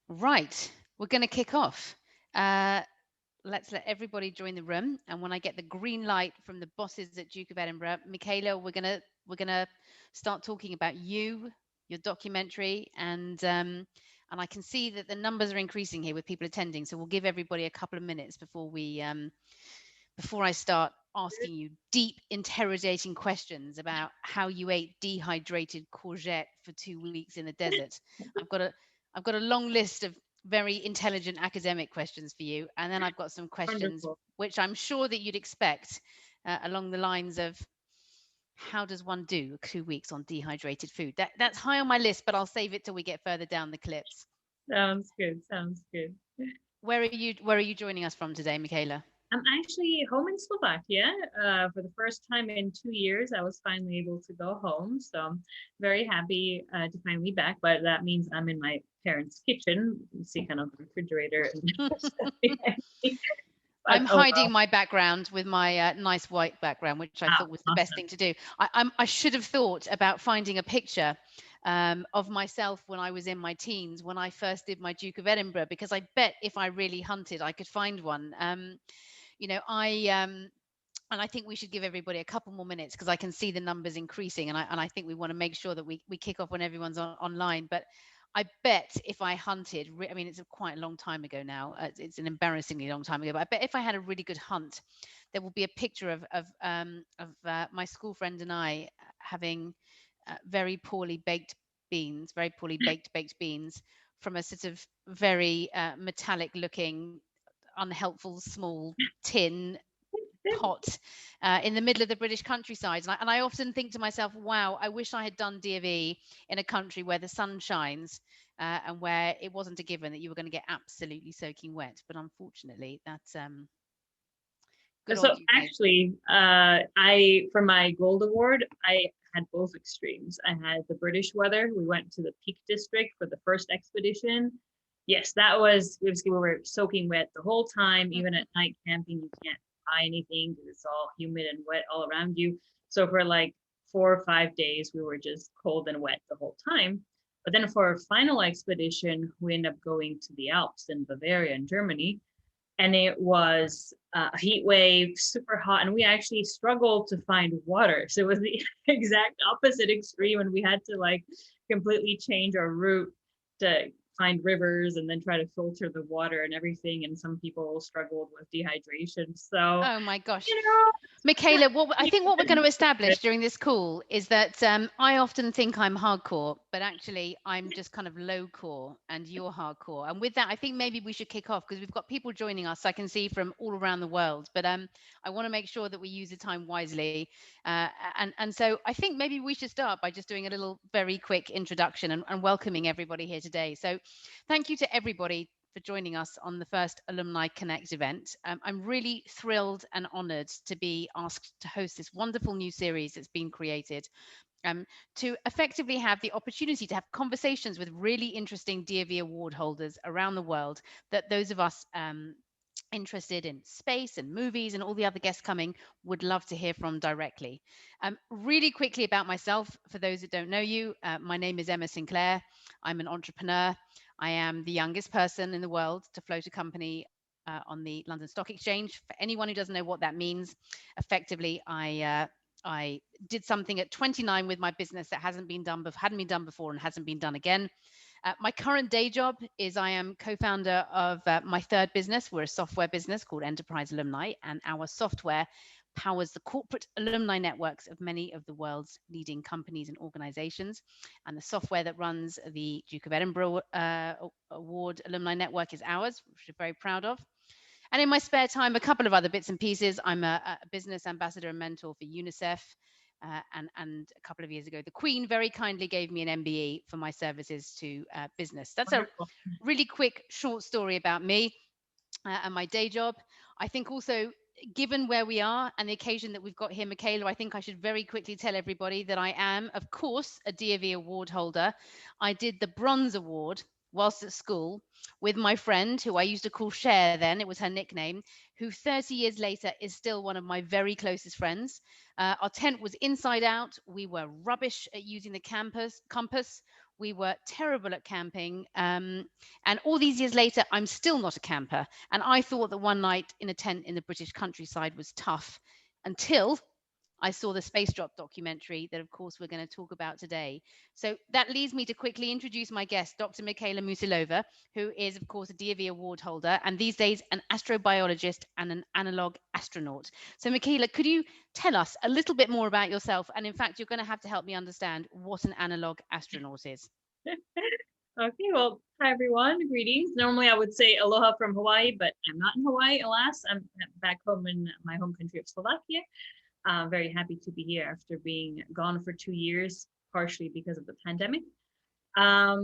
Right, we're going to kick off. Let's let everybody join the room, and when I get the green light from the bosses at Duke of Edinburgh, Michaela, we're gonna start talking about you, your documentary, and I can see that the numbers are increasing here with people attending. So we'll give everybody a couple of minutes before before I start asking you deep interrogating questions about how you ate dehydrated courgette for 2 weeks in the desert. I've got a I've got a long list of very intelligent academic questions for you, and then I've got some questions Wonderful. which I'm sure that you'd expect along the lines of how does one do 2 weeks on dehydrated food? That's high on my list, but I'll save it till we get further down the clips. Sounds good. Sounds good. Where are you joining us from today, Michaela? I'm actually home in Slovakia for the first time in 2 years. I was finally able to go home, so I'm very happy to finally be back. But that means I'm in my parents' kitchen. You see, kind of the refrigerator and stuff behind me. But I'm oh hiding well. my background with my nice white background, which I Ah, thought was the best awesome. thing to do. I should have thought about finding a picture of myself when I was in my teens, when I first did my Duke of Edinburgh, because I bet if I really hunted, I could find one. You know, and I think we should give everybody a couple more minutes because I can see the numbers increasing, and I think we want to make sure that we kick off when everyone's online. But I bet if I hunted, I mean, it's quite a long time ago now. It's an embarrassingly long time ago. But I bet if I had a really good hunt, there will be a picture of my school friend and I having very poorly baked beans, very poorly baked beans from a sort of very metallic looking, unhelpful small tin pot in the middle of the British countryside. And I often think to myself, wow, I wish I had done DofE in a country where the sun shines and where it wasn't a given that you were going to get absolutely soaking wet. But unfortunately, that's good So old UK. actually, I for my gold award, I had both extremes. I had the British weather. We went to the Peak District for the first expedition. Yes, that was we were soaking wet the whole time. Even at night camping, you can't buy anything because it's all humid and wet all around you. So for like 4 or 5 days, we were just cold and wet the whole time. But then for our final expedition, we ended up going to the Alps in Bavaria in Germany, and it was a heat wave, super hot, and we actually struggled to find water. So it was the exact opposite extreme, and we had to like completely change our route to find rivers and then try to filter the water and everything. And some people struggled with dehydration. So, Oh my gosh. you know, Michaela, I think what we're going to good. establish during this call is that I often think I'm hardcore, but actually I'm just kind of low core and you're hardcore. And with that, I think maybe we should kick off because we've got people joining us I can see from all around the world. But I want to make sure that we use the time wisely. And so I think maybe we should start by just doing a little very quick introduction and welcoming everybody here today. So thank you to everybody for joining us on the first Alumni Connect event. I'm really thrilled and honoured to be asked to host this wonderful new series that's been created to effectively have the opportunity to have conversations with really interesting DOV award holders around the world that those of us interested in space and movies and all the other guests coming would love to hear from directly. Really quickly about myself, for those that don't know you, my name is Emma Sinclair. I'm an entrepreneur. I am the youngest person in the world to float a company on the London Stock Exchange. For anyone who doesn't know what that means, effectively, I did something at 29 with my business that hadn't been done before and hasn't been done again. My current day job is I am co-founder of my third business. We're a software business called Enterprise Alumni, and our software powers the corporate alumni networks of many of the world's leading companies and organizations. And the software that runs the Duke of Edinburgh Award Alumni Network is ours, which we're very proud of. And in my spare time, a couple of other bits and pieces. I'm a business ambassador and mentor for UNICEF. And a couple of years ago, the Queen very kindly gave me an MBE for my services to business. That's a Wonderful. really quick, short story about me and my day job. I think also, given where we are and the occasion that we've got here, Michaela, I think I should very quickly tell everybody that I am, of course, a DOV award holder. I did the Bronze Award whilst at school with my friend, who I used to call Cher then, it was her nickname, who 30 years later is still one of my very closest friends. Our tent was inside out. We were rubbish at using the compass. We were terrible at camping. And all these years later, I'm still not a camper. And I thought that one night in a tent in the British countryside was tough until I saw the Spacedrop documentary that, of course, we're going to talk about today. So that leads me to quickly introduce my guest, Dr. Michaela Musilova, who is, of course, a DOV award holder and these days an astrobiologist and an analog astronaut. So, Michaela, could you tell us a little bit more about yourself? And in fact, you're going to have to help me understand what an analog astronaut is. Okay, well, hi everyone, greetings. Normally I would say aloha from Hawaii, but I'm not in Hawaii, alas. I'm back home in my home country of Slovakia. Very happy to be here after being gone for 2 years, partially because of the pandemic. All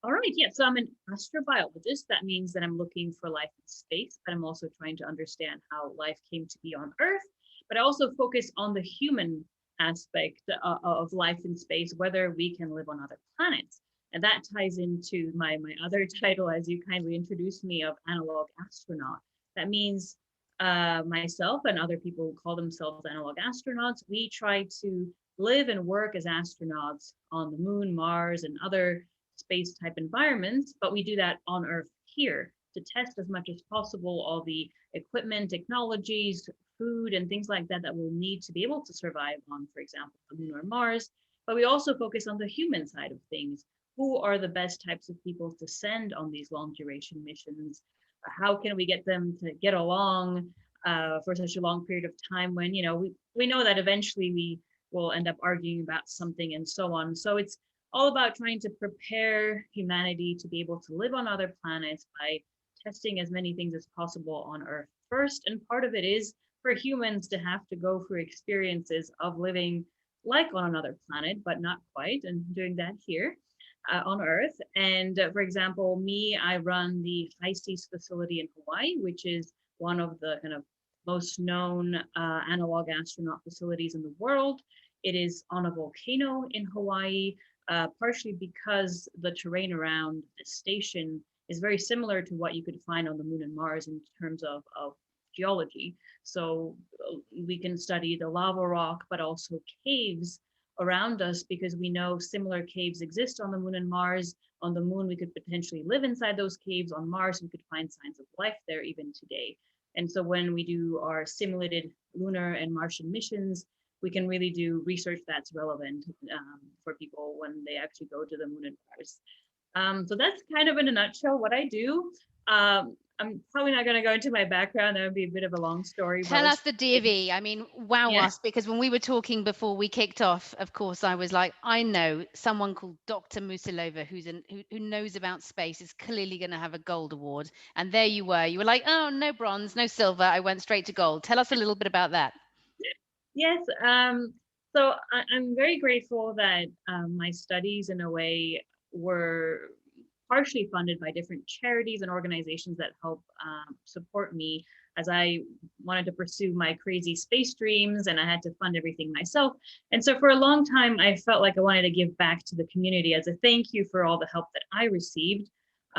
right, yeah, so I'm an astrobiologist. That means that I'm looking for life in space, but I'm also trying to understand how life came to be on Earth. But I also focus on the human aspect of life in space, whether we can live on other planets. And that ties into my other title, as you kindly introduced me, of analog astronaut. That means myself and other people who call themselves analog astronauts, we try to live and work as astronauts on the moon, Mars, and other space type environments, but we do that on Earth here to test as much as possible all the equipment, technologies, food, and things like that that we'll need to be able to survive on, for example, the moon or Mars. But we also focus on the human side of things. Who are the best types of people to send on these long duration missions? How can we get them to get along for such a long period of time when, you know, we know that eventually we will end up arguing about something and so on. So it's all about trying to prepare humanity to be able to live on other planets by testing as many things as possible on Earth first. And part of it is for humans to have to go through experiences of living like on another planet, but not quite, and doing that here. On Earth. And for example, I run the High Seas facility in Hawaii, which is one of the kind of most known analog astronaut facilities in the world. It is on a volcano in Hawaii, partially because the terrain around the station is very similar to what you could find on the moon and Mars in terms of geology. So we can study the lava rock, but also caves around us, because we know similar caves exist on the moon and Mars. On the moon, we could potentially live inside those caves. On Mars, we could find signs of life there even today. And so when we do our simulated lunar and Martian missions, we can really do research that's relevant for people when they actually go to the moon and Mars. So that's kind of in a nutshell what I do. I'm probably not going to go into my background. That would be a bit of a long story. Tell us the DOV. I mean, wow us, because when we were talking before we kicked off, of course, I was like, I know someone called Dr. Musilova who knows about space is clearly going to have a gold award. And there you were. You were like, oh, no bronze, no silver. I went straight to gold. Tell us a little bit about that. Yes. So I'm very grateful that my studies, in a way, were partially funded by different charities and organizations that help support me as I wanted to pursue my crazy space dreams, and I had to fund everything myself. And so for a long time, I felt like I wanted to give back to the community as a thank you for all the help that I received,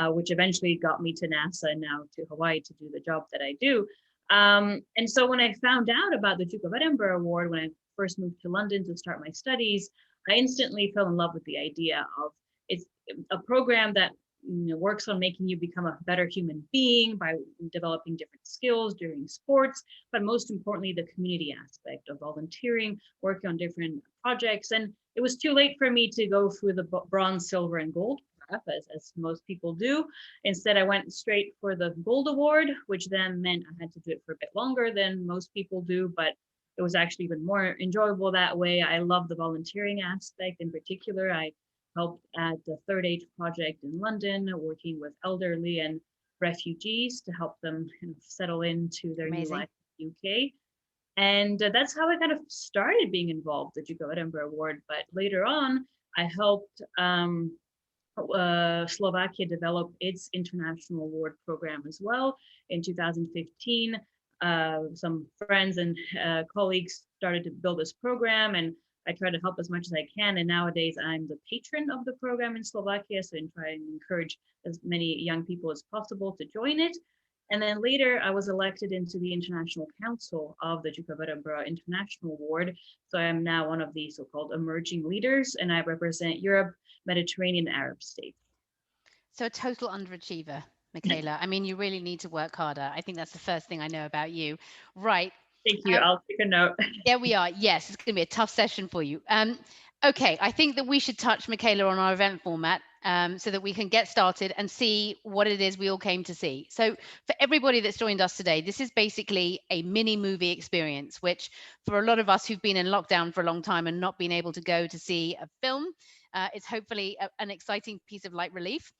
which eventually got me to NASA and now to Hawaii to do the job that I do. And so when I found out about the Duke of Edinburgh Award, when I first moved to London to start my studies, I instantly fell in love with the idea of it's a program that works on making you become a better human being by developing different skills during sports, but most importantly, the community aspect of volunteering, working on different projects. And it was too late for me to go through the bronze, silver, and gold path, as most people do. Instead, I went straight for the gold award, which then meant I had to do it for a bit longer than most people do, but it was actually even more enjoyable that way. I love the volunteering aspect. In particular, I helped at the Third Age Project in London, working with elderly and refugees to help them kind of settle into their new life in the UK. And that's how I kind of started being involved with the Duke of Edinburgh Award. But later on, I helped Slovakia develop its international award program as well. In 2015, some friends and colleagues started to build this program, and I try to help as much as I can. And nowadays I'm the patron of the program in Slovakia, so I try and encourage as many young people as possible to join it. And then later I was elected into the International Council of the Duke of Edinburgh International Award. So I am now one of the so-called emerging leaders, and I represent Europe, Mediterranean Arab states. So a total underachiever, Michaela. I mean, you really need to work harder. I think that's the first thing I know about you. Right. Thank you. I'll take a note. There we are. Yes, it's going to be a tough session for you. Okay, I think that we should touch, Michaela, on our event format so that we can get started and see what it is we all came to see. So for everybody that's joined us today, this is basically a mini movie experience, which for a lot of us who've been in lockdown for a long time and not been able to go to see a film, it's hopefully an exciting piece of light relief.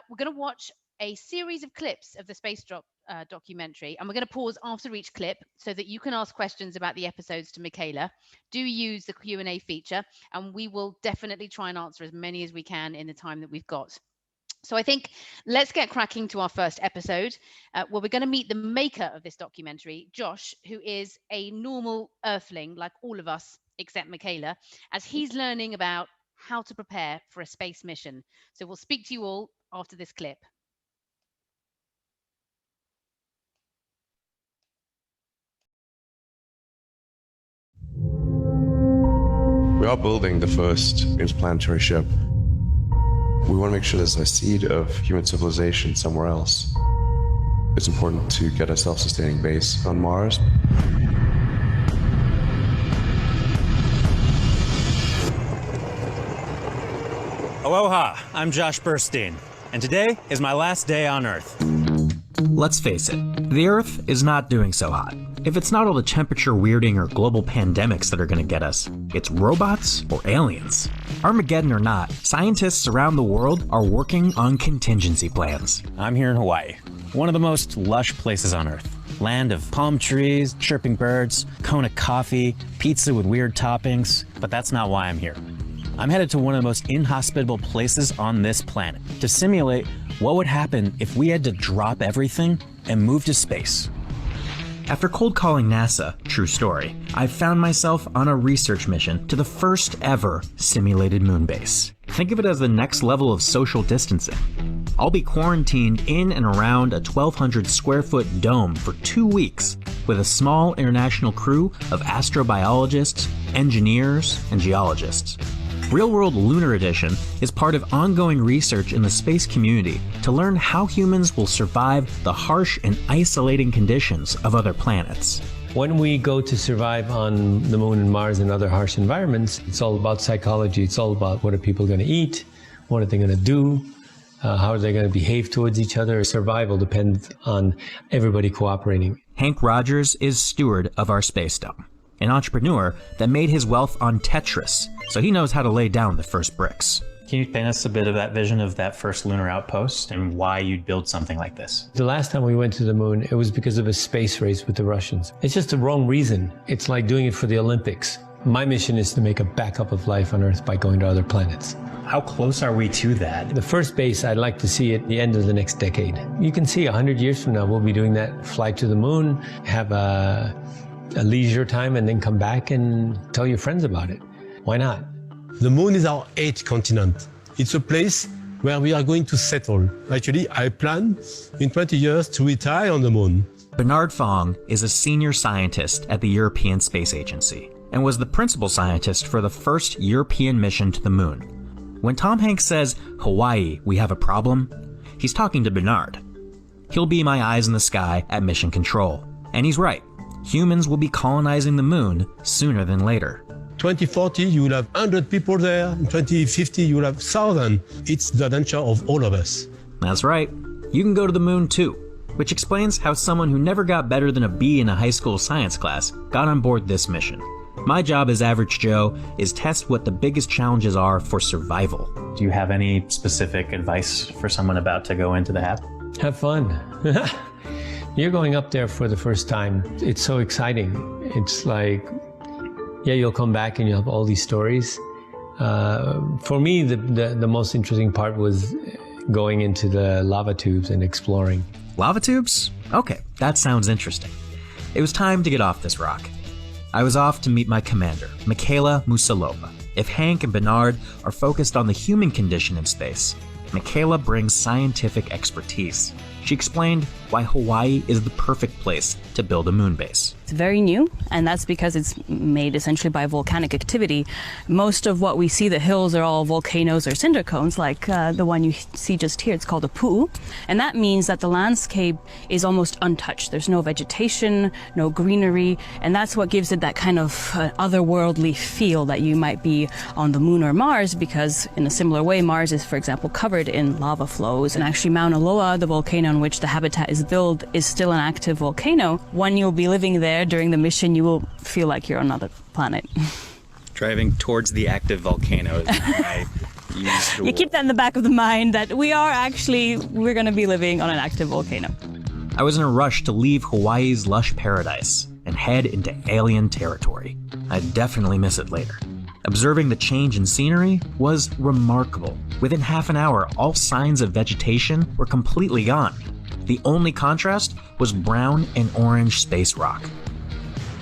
We're going to watch a series of clips of the Spacedrop documentary, and we're going to pause after each clip so that you can ask questions about the episodes to Michaela. Do use the Q&A feature, and we will definitely try and answer as many as we can in the time that we've got. So I think let's get cracking to our first episode, where we're going to meet the maker of this documentary, Josh, who is a normal earthling like all of us except Michaela, as he's learning about how to prepare for a space mission. So we'll speak to you all after this clip. We are building the first interplanetary ship. We want to make sure there's a seed of human civilization somewhere else. It's important to get a self-sustaining base on Mars. Aloha, I'm Josh Burstein, and today is my last day on Earth. Let's face it, the Earth is not doing so hot. If it's not all the temperature weirding or global pandemics that are going to get us, it's robots or aliens. Armageddon or not, scientists around the world are working on contingency plans. I'm here in Hawaii, one of the most lush places on Earth. Land of palm trees, chirping birds, Kona coffee, pizza with weird toppings, but that's not why I'm here. I'm headed to one of the most inhospitable places on this planet to simulate what would happen if we had to drop everything and move to space. After cold calling NASA, true story, I found myself on a research mission to the first ever simulated moon base. Think of it as the next level of social distancing. I'll be quarantined in and around a 1,200 square foot dome for 2 weeks with a small international crew of astrobiologists, engineers, and geologists. Real World Lunar Edition is part of ongoing research in the space community to learn how humans will survive the harsh and isolating conditions of other planets. When we go to survive on the moon and Mars and other harsh environments, it's all about psychology. It's all about what are people going to eat, what are they going to do, how are they going to behave towards each other. Survival depends on everybody cooperating. Hank Rogers is steward of our space dome, an entrepreneur that made his wealth on Tetris, so he knows how to lay down the first bricks. Can you paint us a bit of that vision of that first lunar outpost and why you'd build something like this? The last time we went to the moon, it was because of a space race with the Russians. It's just the wrong reason. It's like doing it for the Olympics. My mission is to make a backup of life on Earth by going to other planets. How close are we to that? The first base I'd like to see at the end of the next decade. You can see 100 years from now, we'll be doing that, fly to the moon, have a leisure time, and then come back and tell your friends about it. Why not? The moon is our eighth continent. It's a place where we are going to settle. Actually, I plan in 20 years to retire on the moon. Bernard Fong is a senior scientist at the European Space Agency and was the principal scientist for the first European mission to the moon. When Tom Hanks says, "Hawaii, we have a problem," he's talking to Bernard. He'll be my eyes in the sky at mission control. And he's right. Humans will be colonizing the moon sooner than later. 2040, you will have 100 people there. In 2050, you will have 1,000. It's the adventure of all of us. That's right. You can go to the moon too, which explains how someone who never got better than a B in a high school science class got on board this mission. My job as Average Joe is test what the biggest challenges are for survival. Do you have any specific advice for someone about to go into the HAP? Have fun. You're going up there for the first time. It's so exciting. It's like, yeah, you'll come back and you'll have all these stories. For me, the most interesting part was going into the lava tubes and exploring. Lava tubes? Okay, that sounds interesting. It was time to get off this rock. I was off to meet my commander, Michaela Musilova. If Hank and Bernard are focused on the human condition in space, Michaela brings scientific expertise. She explained why Hawaii is the perfect place to build a moon base. It's very new, and that's because it's made essentially by volcanic activity. Most of what we see, the hills, are all volcanoes or cinder cones, like the one you see just here. It's called a pu'u, and that means that the landscape is almost untouched. There's no vegetation, no greenery, and that's what gives it that kind of otherworldly feel that you might be on the moon or Mars, because in a similar way, Mars is, for example, covered in lava flows. And actually, Mauna Loa, the volcano on which the habitat is built, is still an active volcano. When you'll be living there during the mission, you will feel like you're on another planet. Driving towards the active volcano is my usual. You keep that in the back of the mind that we're going to be living on an active volcano. I was in a rush to leave Hawaii's lush paradise and head into alien territory. I'd definitely miss it later. Observing the change in scenery was remarkable. Within half an hour, all signs of vegetation were completely gone. The only contrast was brown and orange space rock.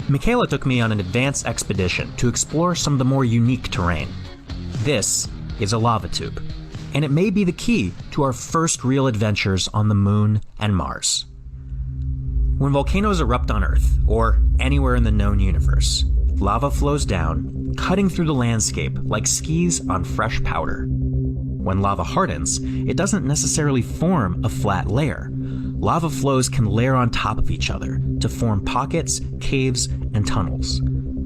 Michaela took me on an advanced expedition to explore some of the more unique terrain. This is a lava tube, and it may be the key to our first real adventures on the moon and Mars. When volcanoes erupt on Earth, or anywhere in the known universe, lava flows down, cutting through the landscape like skis on fresh powder. When lava hardens, it doesn't necessarily form a flat layer. Lava flows can layer on top of each other to form pockets, caves, and tunnels.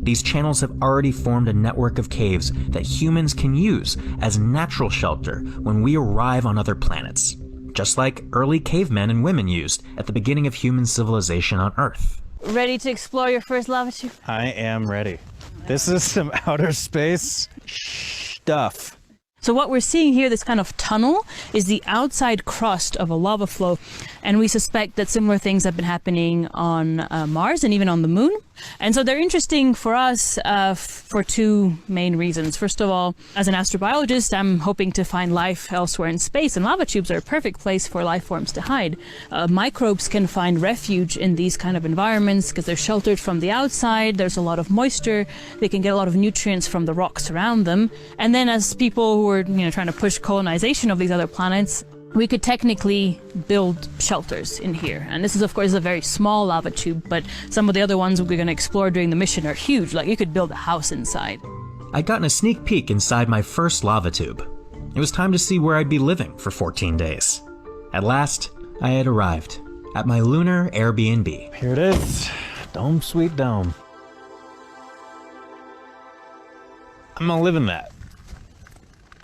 These channels have already formed a network of caves that humans can use as natural shelter when we arrive on other planets, just like early cavemen and women used at the beginning of human civilization on Earth. Ready to explore your first lava tube? I am ready. This is some outer space stuff. So what we're seeing here, this kind of tunnel, is the outside crust of a lava flow. And we suspect that similar things have been happening on Mars and even on the moon. And so they're interesting for us for two main reasons. First of all, as an astrobiologist, I'm hoping to find life elsewhere in space, and lava tubes are a perfect place for life forms to hide. Microbes can find refuge in these kind of environments because they're sheltered from the outside. There's a lot of moisture. They can get a lot of nutrients from the rocks around them. And then as people who are trying to push colonization of these other planets, we could technically build shelters in here. And this is, of course, a very small lava tube, but some of the other ones we're going to explore during the mission are huge. Like, you could build a house inside. I'd gotten a sneak peek inside my first lava tube. It was time to see where I'd be living for 14 days. At last, I had arrived at my lunar Airbnb. Here it is. Dome, sweet dome. I'm gonna live in that.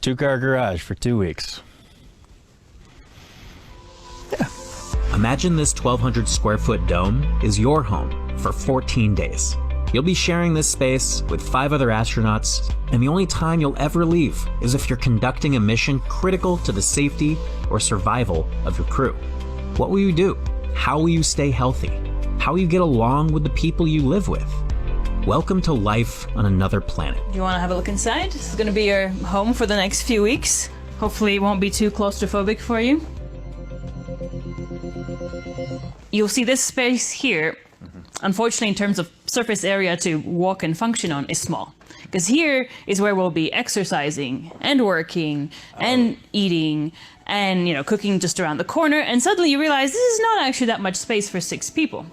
2-car garage for 2 weeks. Imagine this 1,200 square foot dome is your home for 14 days. You'll be sharing this space with 5 other astronauts, and the only time you'll ever leave is if you're conducting a mission critical to the safety or survival of your crew. What will you do? How will you stay healthy? How will you get along with the people you live with? Welcome to life on another planet. Do you want to have a look inside? This is going to be your home for the next few weeks. Hopefully it won't be too claustrophobic for you. You'll see this space here, unfortunately, in terms of surface area to walk and function on, is small. Because here is where we'll be exercising and working and eating and, cooking just around the corner. And suddenly you realize this is not actually that much space for 6 people.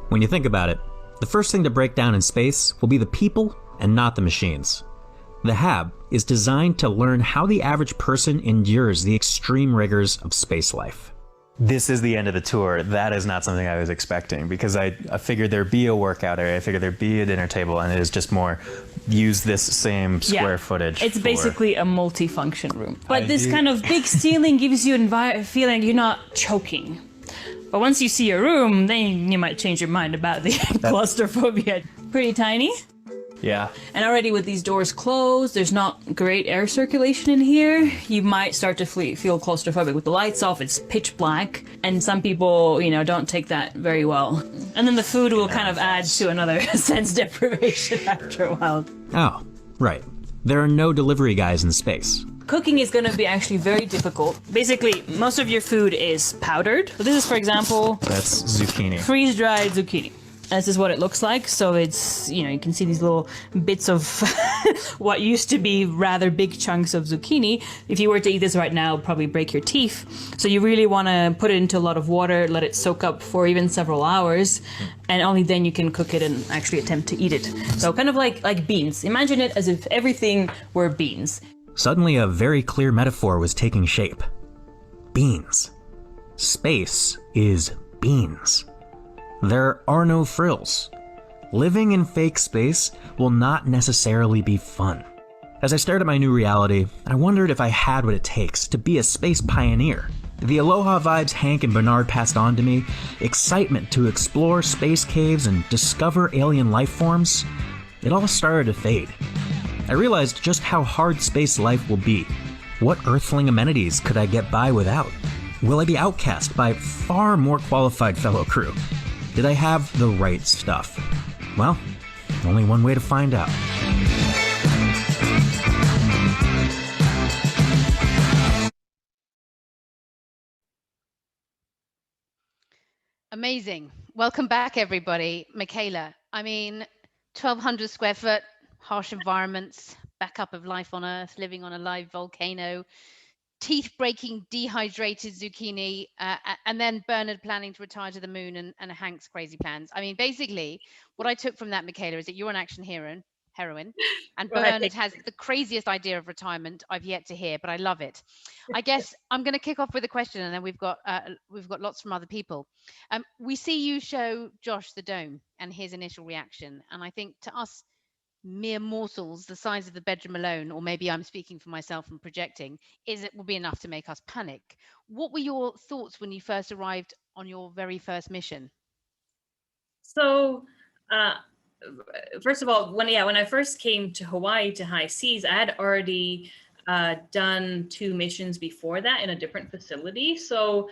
When you think about it, the first thing to break down in space will be the people and not the machines. The HAB is designed to learn how the average person endures the extreme rigors of space life. This is the end of the tour. That is not something I was expecting, because I figured there'd be a workout area, I figured there'd be a dinner table, and it is just more use this same square footage. It's basically a multi-function room. But this kind of big ceiling gives you a feeling you're not choking. But once you see your room, then you might change your mind about the claustrophobia. Pretty tiny. Yeah. And already with these doors closed, there's not great air circulation in here. You might start to feel claustrophobic. With the lights off, it's pitch black. And some people, don't take that very well. And then the food will kind of add to another sense deprivation after a while. Oh, right. There are no delivery guys in space. Cooking is going to be actually very difficult. Basically, most of your food is powdered. So this is, for example, that's zucchini. Freeze-dried zucchini. This is what it looks like. So it's, you can see these little bits of what used to be rather big chunks of zucchini. If you were to eat this right now, it'd probably break your teeth. So you really want to put it into a lot of water, let it soak up for even several hours, and only then you can cook it and actually attempt to eat it. So kind of like beans. Imagine it as if everything were beans. Suddenly a very clear metaphor was taking shape. Beans. Space is beans. There are no frills. Living in fake space will not necessarily be fun. As I stared at my new reality, I wondered if I had what it takes to be a space pioneer. The aloha vibes Hank and Bernard passed on to me, excitement to explore space caves and discover alien life forms, it all started to fade. I realized just how hard space life will be. What earthling amenities could I get by without? Will I be outcast by far more qualified fellow crew? Did I have the right stuff? Well, only one way to find out. Amazing. Welcome back, everybody. Michaela, 1,200 square foot, harsh environments, backup of life on Earth, living on a live volcano, teeth-breaking dehydrated zucchini, and then Bernard planning to retire to the moon and Hank's crazy plans. Basically, what I took from that, Michaela, is that you're an action heroine, and Bernard has the craziest idea of retirement I've yet to hear, but I love it. I guess I'm going to kick off with a question, and then we've got lots from other people. We see you show Josh the dome and his initial reaction, and I think to us mere mortals the size of the bedroom alone, or maybe I'm speaking for myself and projecting, will be enough to make us panic. What were your thoughts when you first arrived on your very first mission? So first of all, when I first came to Hawaii to high seas, I had already done 2 missions before that in a different facility. So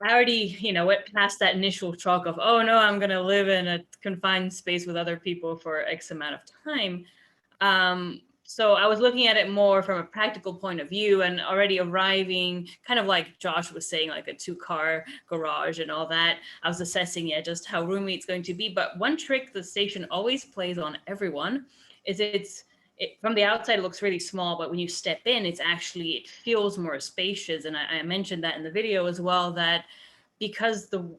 I already, went past that initial shock of, oh no, I'm going to live in a confined space with other people for X amount of time. So I was looking at it more from a practical point of view, and already arriving, kind of like Josh was saying, like a 2-car garage and all that. I was assessing, just how roomy it's going to be. But one trick the station always plays on everyone is from the outside, it looks really small, but when you step in, it feels more spacious. And I mentioned that in the video as well, that because the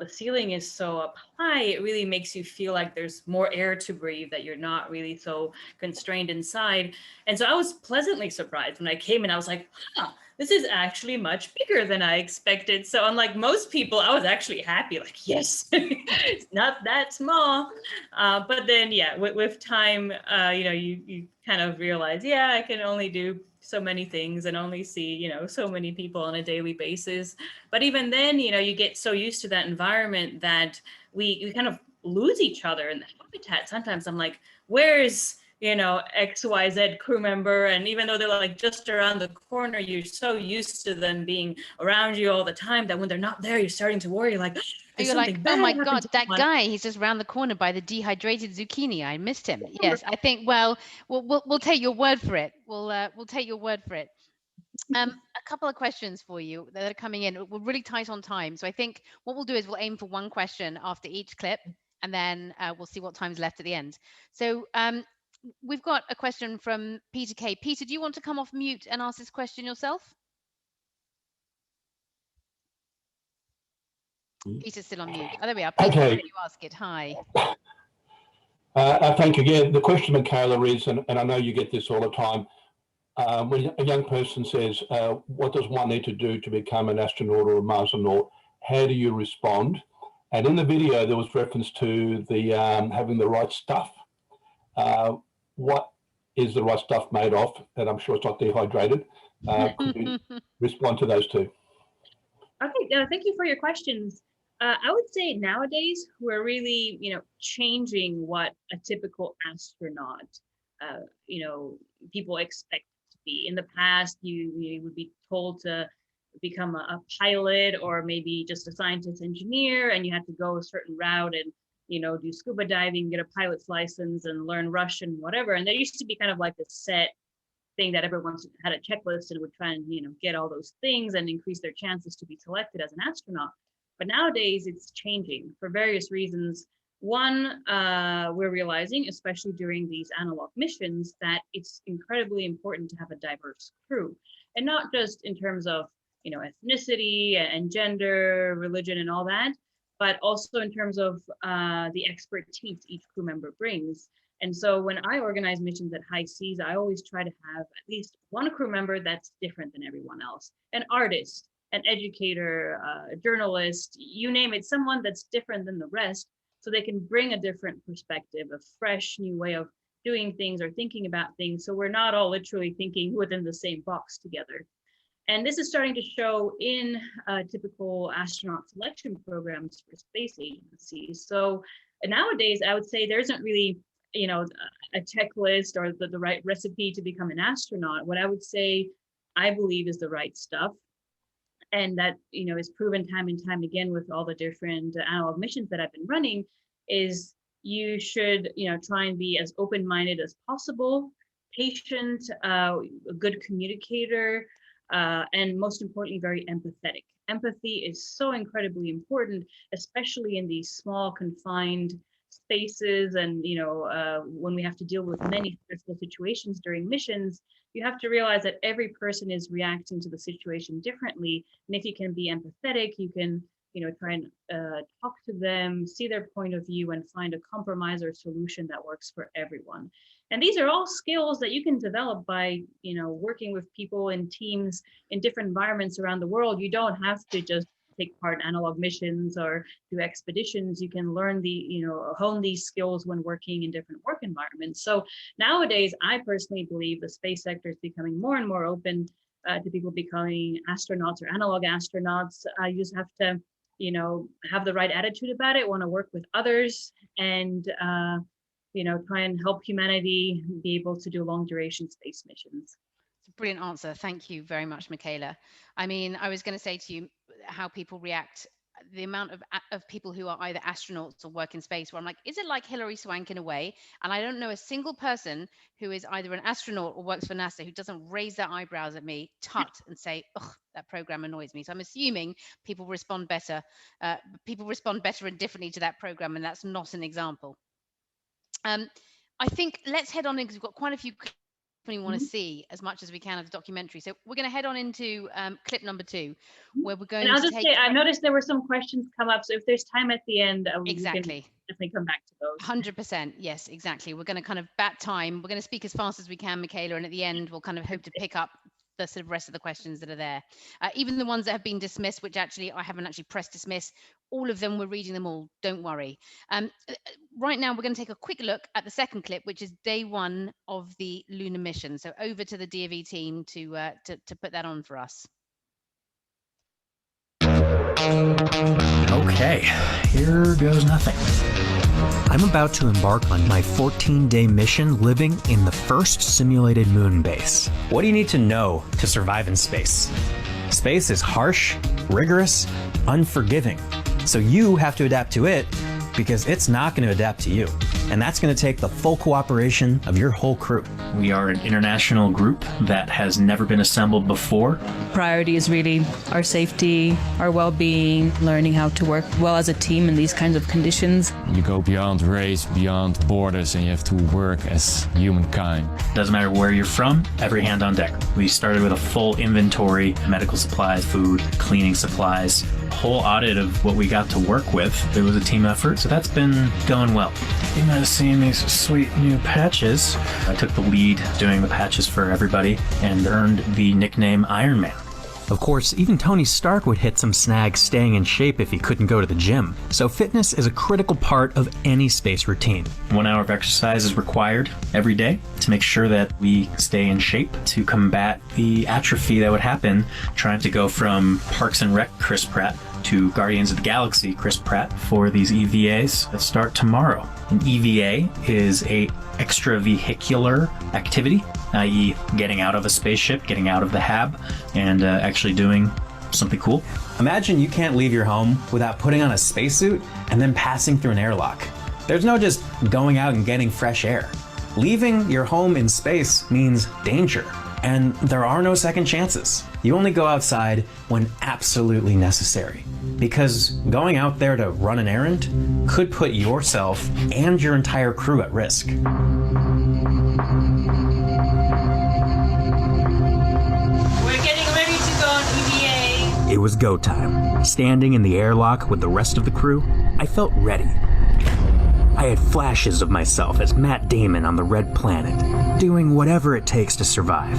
ceiling is so up high, it really makes you feel like there's more air to breathe, that you're not really so constrained inside. And so I was pleasantly surprised when I came in. I was like, this is actually much bigger than I expected. So unlike most people, I was actually happy, like, yes, it's not that small. But then, with time, you kind of realize, I can only do so many things and only see, so many people on a daily basis. But even then, you get so used to that environment that we kind of lose each other in the habitat. Sometimes I'm like, where's XYZ crew member? And even though they're like just around the corner, you're so used to them being around you all the time that when they're not there, you're starting to worry, like, you're like, oh my God, that guy, he's just around the corner by the dehydrated zucchini. I missed him. Yes, I think, well, we'll take your word for it. We'll take your word for it. A couple of questions for you that are coming in. We're really tight on time. So I think what we'll do is we'll aim for 1 question after each clip, and then we'll see what time's left at the end. So we've got a question from Peter K. Peter, do you want to come off mute and ask this question yourself? Peter's still on mute. Oh, there we are. Peter, Okay. you ask it. Hi. Thank you again. The question, Michaela, is, and I know you get this all the time, when a young person says, what does one need to do to become an astronaut or a Marsonaut? How do you respond? And in the video, there was reference to the having the right stuff. What is the right stuff made of? And I'm sure it's not dehydrated. Could you respond to those 2? Okay, thank you for your questions. I would say nowadays we're really, changing what a typical astronaut, people expect to be. In the past, you would be told to become a pilot or maybe just a scientist engineer, and you had to go a certain route and, do scuba diving, get a pilot's license and learn Russian, whatever. And there used to be kind of like a set thing that everyone had a checklist and would try and, get all those things and increase their chances to be selected as an astronaut. But nowadays it's changing for various reasons. One, we're realizing, especially during these analog missions, that it's incredibly important to have a diverse crew, and not just in terms of, you know, ethnicity and gender, religion, and all that, but also in terms of the expertise each crew member brings. And so when I organize missions at high seas, I always try to have at least one crew member that's different than everyone else. An artist, an educator, a journalist, you name it, someone that's different than the rest, so they can bring a different perspective, a fresh new way of doing things or thinking about things. So we're not all literally thinking within the same box together. And this is starting to show in typical astronaut selection programs for space agencies. So nowadays, I would say there isn't really, you know, a checklist or the right recipe to become an astronaut. What I would say, I believe, is the right stuff. And that, you know, is proven time and time again with all the different analog missions that I've been running, is you should, you know, try and be as open-minded as possible, patient, a good communicator, and most importantly, very empathetic. Empathy is so incredibly important, especially in these small, confined spaces. And, you know, when we have to deal with many stressful situations during missions, you have to realize that every person is reacting to the situation differently. And if you can be empathetic, you can, you know, try and talk to them, see their point of view, and find a compromise or solution that works for everyone. And these are all skills that you can develop by, you know, working with people in teams in different environments around the world. You don't have to just take part in analog missions or do expeditions. You can learn hone these skills when working in different work environments. So nowadays, I personally believe the space sector is becoming more and more open to people becoming astronauts or analog astronauts. You just have to, you know, have the right attitude about it, want to work with others, and you know, try and help humanity be able to do long duration space missions. It's a brilliant answer. Thank you very much, Michaela. I mean, I was going to say to you how people react, the amount of people who are either astronauts or work in space, where I'm like, is it like Hilary Swank in a way? And I don't know a single person who is either an astronaut or works for NASA who doesn't raise their eyebrows at me, tut, and say, ugh, that program annoys me. So I'm assuming people respond better. People respond better and differently to that program, and that's not an example. I think let's head on in, because we've got quite a few clips we want to see as much as we can of the documentary. So we're going to head on into clip number 2, where we're going to take... I've noticed there were some questions come up, so if there's time at the end, exactly, we can definitely come back to those. 100%, yes, exactly. We're going to kind of bat time. We're going to speak as fast as we can, Michaela, and at the end we'll kind of hope to pick up the sort of rest of the questions that are there, even the ones that have been dismissed, which actually I haven't actually pressed dismiss. All of them, we're reading them all, don't worry. Right now we're going to take a quick look at the second clip, which is day 1 of the lunar mission. So over to the DOV team to put that on for us. Okay, here goes nothing. I'm about to embark on my 14-day mission living in the first simulated moon base. What do you need to know to survive in space? Space is harsh, rigorous, unforgiving. So you have to adapt to it because it's not going to adapt to you. And that's going to take the full cooperation of your whole crew. We are an international group that has never been assembled before. Priority is really our safety, our well-being, learning how to work well as a team in these kinds of conditions. You go beyond race, beyond borders, and you have to work as humankind. Doesn't matter where you're from, every hand on deck. We started with a full inventory, medical supplies, food, cleaning supplies, whole audit of what we got to work with. It was a team effort, so that's been going well. You might have seen these sweet new patches. I took the lead doing the patches for everybody and earned the nickname Iron Man. Of course, even Tony Stark would hit some snags staying in shape if he couldn't go to the gym. So fitness is a critical part of any space routine. 1 hour of exercise is required every day to make sure that we stay in shape to combat the atrophy that would happen trying to go from Parks and Rec Chris Pratt to Guardians of the Galaxy Chris Pratt for these EVAs that start tomorrow. An EVA is a extravehicular activity, i.e. getting out of a spaceship, getting out of the hab, and actually doing something cool. Imagine you can't leave your home without putting on a spacesuit and then passing through an airlock. There's no just going out and getting fresh air. Leaving your home in space means danger, And there are no second chances. You only go outside when absolutely necessary. Because going out there to run an errand could put yourself and your entire crew at risk. We're getting ready to go on EVA. It was go time. Standing in the airlock with the rest of the crew, I felt ready. I had flashes of myself as Matt Damon on the Red Planet, doing whatever it takes to survive.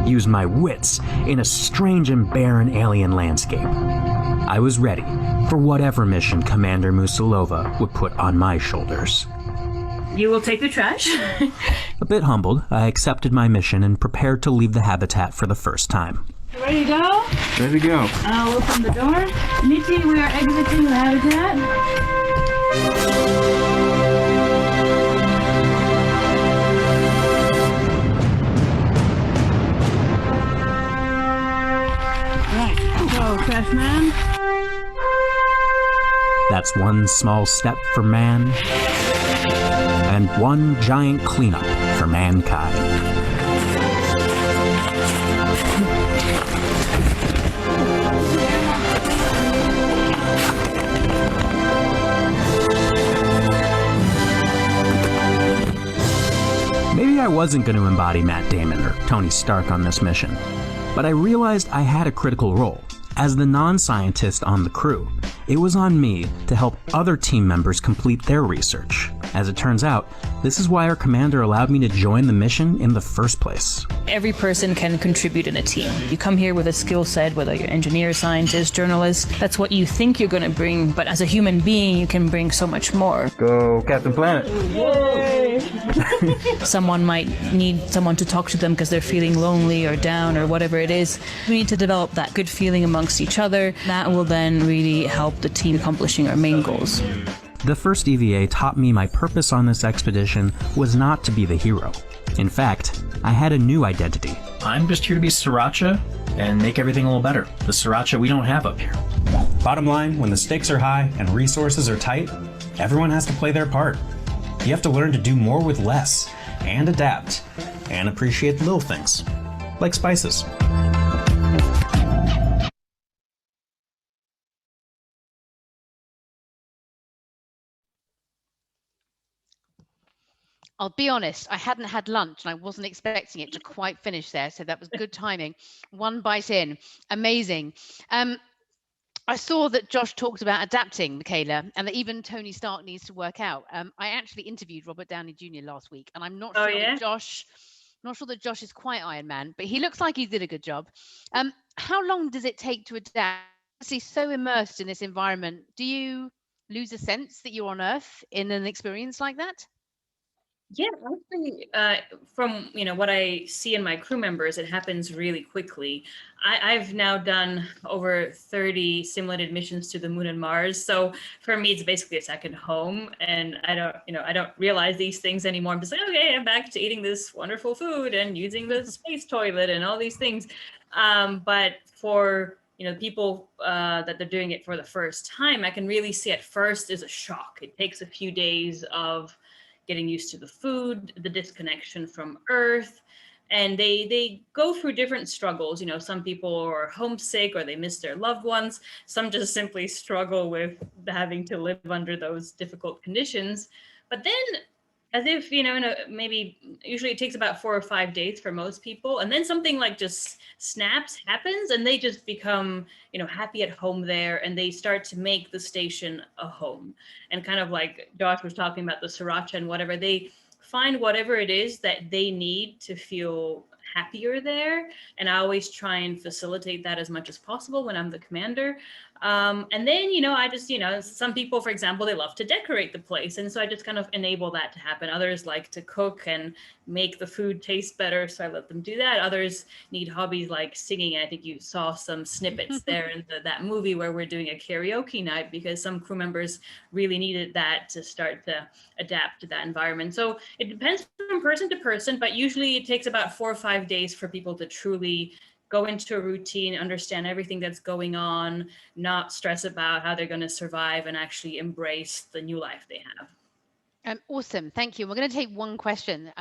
Use my wits in a strange and barren alien landscape. I was ready for whatever mission Commander Musilova would put on my shoulders. You will take the trash. A bit humbled, I accepted my mission and prepared to leave the habitat for the first time. Ready to go? Ready to go. I'll open the door. Niti, we are exiting the habitat. Trash man. That's one small step for man, and one giant cleanup for mankind. Maybe I wasn't going to embody Matt Damon or Tony Stark on this mission, but I realized I had a critical role. As the non-scientist on the crew, it was on me to help other team members complete their research. As it turns out, this is why our commander allowed me to join the mission in the first place. Every person can contribute in a team. You come here with a skill set, whether you're engineer, scientist, journalist, that's what you think you're going to bring, but as a human being, you can bring so much more. Go Captain Planet! Yay! Someone might need someone to talk to them because they're feeling lonely or down or whatever it is. We need to develop that good feeling amongst each other. That will then really help the team accomplishing our main goals. The first EVA taught me my purpose on this expedition was not to be the hero. In fact, I had a new identity. I'm just here to be Sriracha and make everything a little better. The Sriracha we don't have up here. Bottom line, when the stakes are high and resources are tight, everyone has to play their part. You have to learn to do more with less, and adapt, and appreciate the little things, like spices. I'll be honest, I hadn't had lunch and I wasn't expecting it to quite finish there. So that was good timing. One bite in. Amazing. I saw that Josh talked about adapting, Michaela, and that even Tony Stark needs to work out. I actually interviewed Robert Downey Jr. last week, and I'm not sure that Josh is quite Iron Man, but he looks like he did a good job. How long does it take to adapt? Obviously, so immersed in this environment, do you lose a sense that you're on Earth in an experience like that? Yeah, actually, from what I see in my crew members, it happens really quickly. I've now done over 30 simulated missions to the Moon and Mars, so for me, it's basically a second home, and I don't realize these things anymore. I'm just like, okay, I'm back to eating this wonderful food and using the space toilet and all these things. But for people that they're doing it for the first time, I can really see at first is a shock. It takes a few days of getting used to the food, the disconnection from Earth, and they go through different struggles. Some people are homesick or they miss their loved ones. Some just simply struggle with having to live under those difficult conditions. But then, as if, maybe usually it takes about 4 or 5 days for most people. And then something like just snaps happens and they just become, happy at home there, and they start to make the station a home. And kind of like Josh was talking about the Sriracha and whatever, they find whatever it is that they need to feel happier there. And I always try and facilitate that as much as possible when I'm the commander. And then, I just, some people, for example, they love to decorate the place. And so I just kind of enable that to happen. Others like to cook and make the food taste better, so I let them do that. Others need hobbies like singing. I think you saw some snippets there in that movie where we're doing a karaoke night, because some crew members really needed that to start to adapt to that environment. So it depends from person to person, but usually it takes about 4 or 5 days for people to truly go into a routine, understand everything that's going on, not stress about how they're going to survive, and actually embrace the new life they have. Awesome, thank you. We're going to take one question.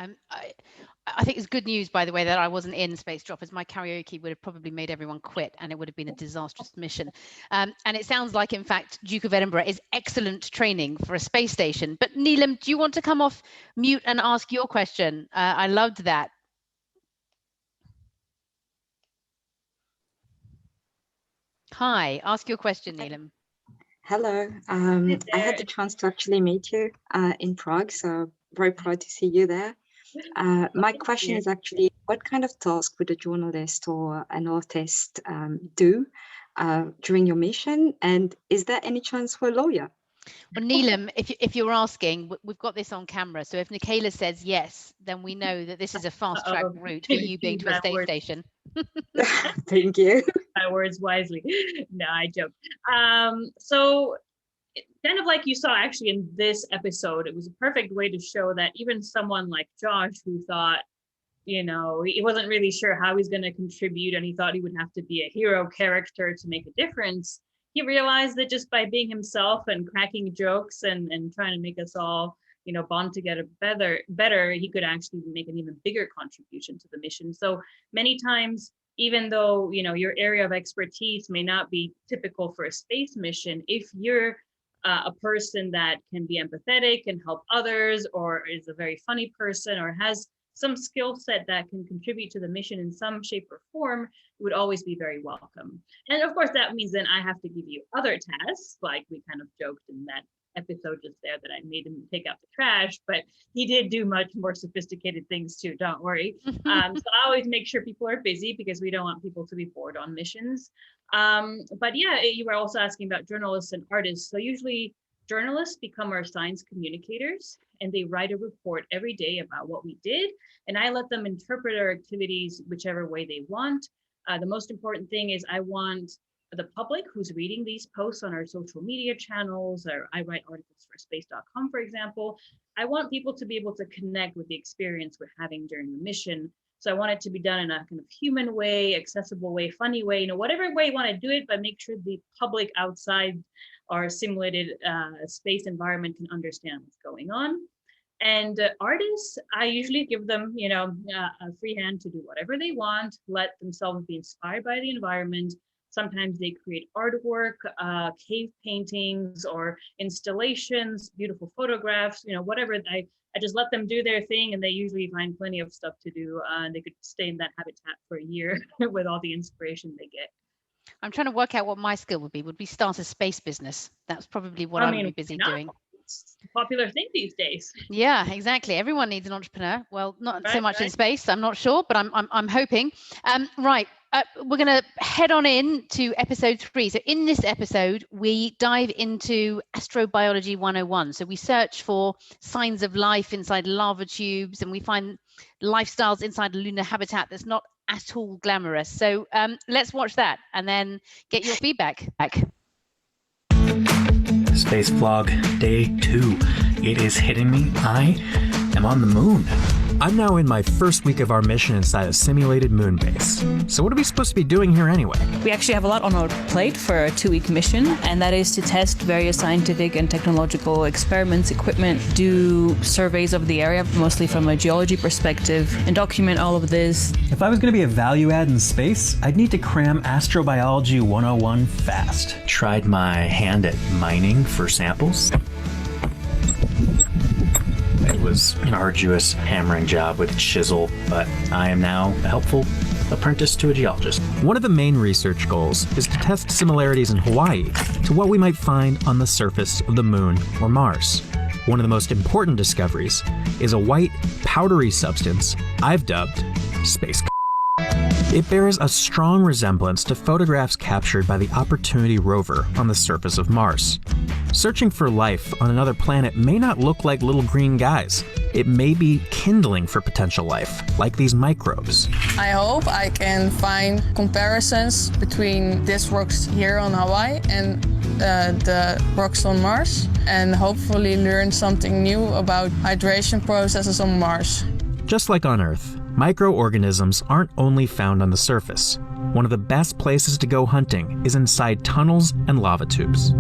I think it's good news, by the way, that I wasn't in Spacedrop, as my karaoke would have probably made everyone quit and it would have been a disastrous mission. And it sounds like, in fact, Duke of Edinburgh is excellent training for a space station. But Neelam, do you want to come off mute and ask your question? I loved that. Hi, ask your question, Neelam. Hello, I had the chance to actually meet you in Prague, so very proud to see you there. My question is actually, what kind of task would a journalist or an artist do during your mission? And is there any chance for a lawyer? Well, Neelam, if you're asking, we've got this on camera. So if Michaela says yes, then we know that this is a fast track route for you being to a space station. Thank you. My words wisely. No, I joke. So kind of like you saw actually in this episode, it was a perfect way to show that even someone like Josh, who thought, you know, he wasn't really sure how he's going to contribute and he thought he would have to be a hero character to make a difference, he realized that just by being himself and cracking jokes and trying to make us all, you know, bond together better, he could actually make an even bigger contribution to the mission. So many times, even though, you know, your area of expertise may not be typical for a space mission, if you're a person that can be empathetic and help others, or is a very funny person, or has some skill set that can contribute to the mission in some shape or form, it would always be very welcome. And of course, that means then I have to give you other tasks, like we kind of joked in that episode just there that I made him take out the trash, but he did do much more sophisticated things too, don't worry. So I always make sure people are busy because we don't want people to be bored on missions. But yeah, you were also asking about journalists and artists. So usually journalists become our science communicators and they write a report every day about what we did. And I let them interpret our activities whichever way they want. The most important thing is I want the public who's reading these posts on our social media channels, or I write articles for space.com, for example. I want people to be able to connect with the experience we're having during the mission. So I want it to be done in a kind of human way, accessible way, funny way, you know, whatever way you want to do it, but make sure the public outside our simulated space environment can understand what's going on. And artists, I usually give them, you know, a free hand to do whatever they want, let themselves be inspired by the environment. Sometimes they create artwork, cave paintings or installations, beautiful photographs, you know, whatever. I just let them do their thing and they usually find plenty of stuff to do. And they could stay in that habitat for a year with all the inspiration they get. I'm trying to work out what my skill would be start a space business. That's probably what I would be busy doing. It's a popular thing these days. Yeah, exactly. Everyone needs an entrepreneur. Well, not so much in space, I'm not sure, but I'm hoping. Right. We're going to head on in to episode 3. So in this episode, we dive into astrobiology 101. So we search for signs of life inside lava tubes, and we find lifestyles inside a lunar habitat that's not at all glamorous. So let's watch that and then get your feedback back. Space vlog day 2. It is hitting me. I am on the moon. I'm now in my first week of our mission inside a simulated moon base. So what are we supposed to be doing here anyway? We actually have a lot on our plate for a 2-week mission, and that is to test various scientific and technological experiments, equipment, do surveys of the area, mostly from a geology perspective, and document all of this. If I was going to be a value add in space, I'd need to cram Astrobiology 101 fast. Tried my hand at mining for samples. It was an arduous hammering job with a chisel, but I am now a helpful apprentice to a geologist. One of the main research goals is to test similarities in Hawaii to what we might find on the surface of the moon or Mars. One of the most important discoveries is a white, powdery substance I've dubbed space. It bears a strong resemblance to photographs captured by the Opportunity rover on the surface of Mars. Searching for life on another planet may not look like little green guys. It may be kindling for potential life, like these microbes. I hope I can find comparisons between these rocks here on Hawaii and the rocks on Mars, and hopefully learn something new about hydration processes on Mars. Just like on Earth, microorganisms aren't only found on the surface. One of the best places to go hunting is inside tunnels and lava tubes.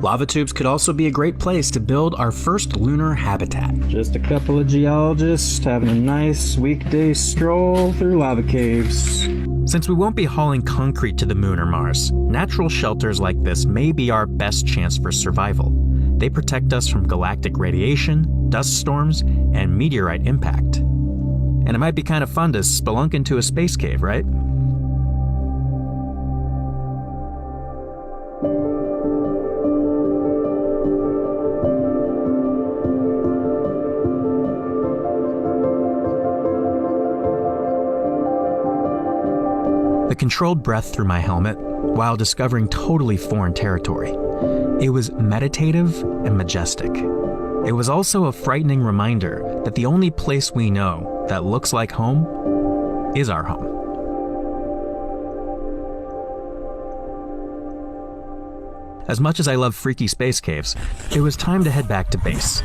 Lava tubes could also be a great place to build our first lunar habitat. Just a couple of geologists having a nice weekday stroll through lava caves. Since we won't be hauling concrete to the moon or Mars, natural shelters like this may be our best chance for survival. They protect us from galactic radiation, dust storms, and meteorite impact. And it might be kind of fun to spelunk into a space cave, right? The controlled breath through my helmet while discovering totally foreign territory. It was meditative and majestic. It was also a frightening reminder that the only place we know that looks like home is our home. As much as I love freaky space caves, it was time to head back to base.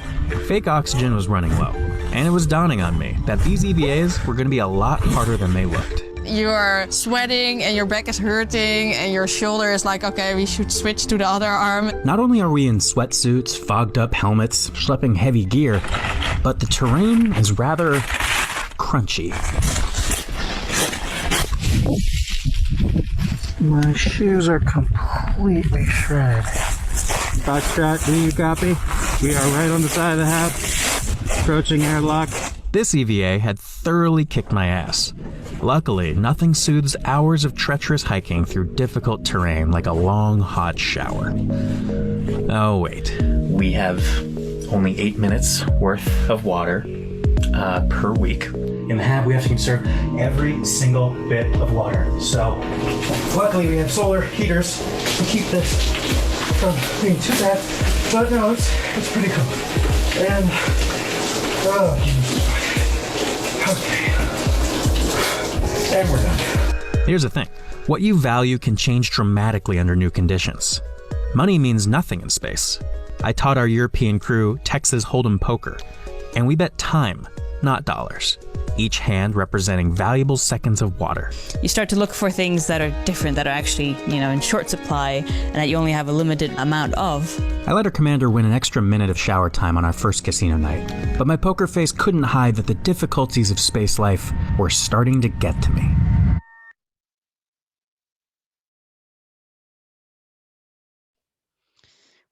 Fake oxygen was running low, and it was dawning on me that these EVAs were going to be a lot harder than they looked. You are sweating and your back is hurting and your shoulder is like, okay, we should switch to the other arm. Not only are we in sweatsuits, fogged up helmets, schlepping heavy gear, but the terrain is rather crunchy. My shoes are completely shredded. Foxtrot, do you copy? We are right on the side of the house, approaching airlock. This EVA had thoroughly kicked my ass. Luckily, nothing soothes hours of treacherous hiking through difficult terrain like a long, hot shower. Oh, wait. We have only 8 minutes worth of water per week. In the hab, we have to conserve every single bit of water. So, luckily, we have solar heaters to keep this from being too bad. But no, it's pretty cool. And, okay. And we're done. Here's the thing. What you value can change dramatically under new conditions. Money means nothing in space. I taught our European crew Texas Hold'em poker, and we bet time, not dollars. Each hand representing valuable seconds of water. You start to look for things that are different, that are actually, in short supply, and that you only have a limited amount of. I let our commander win an extra minute of shower time on our first casino night, but my poker face couldn't hide that the difficulties of space life were starting to get to me.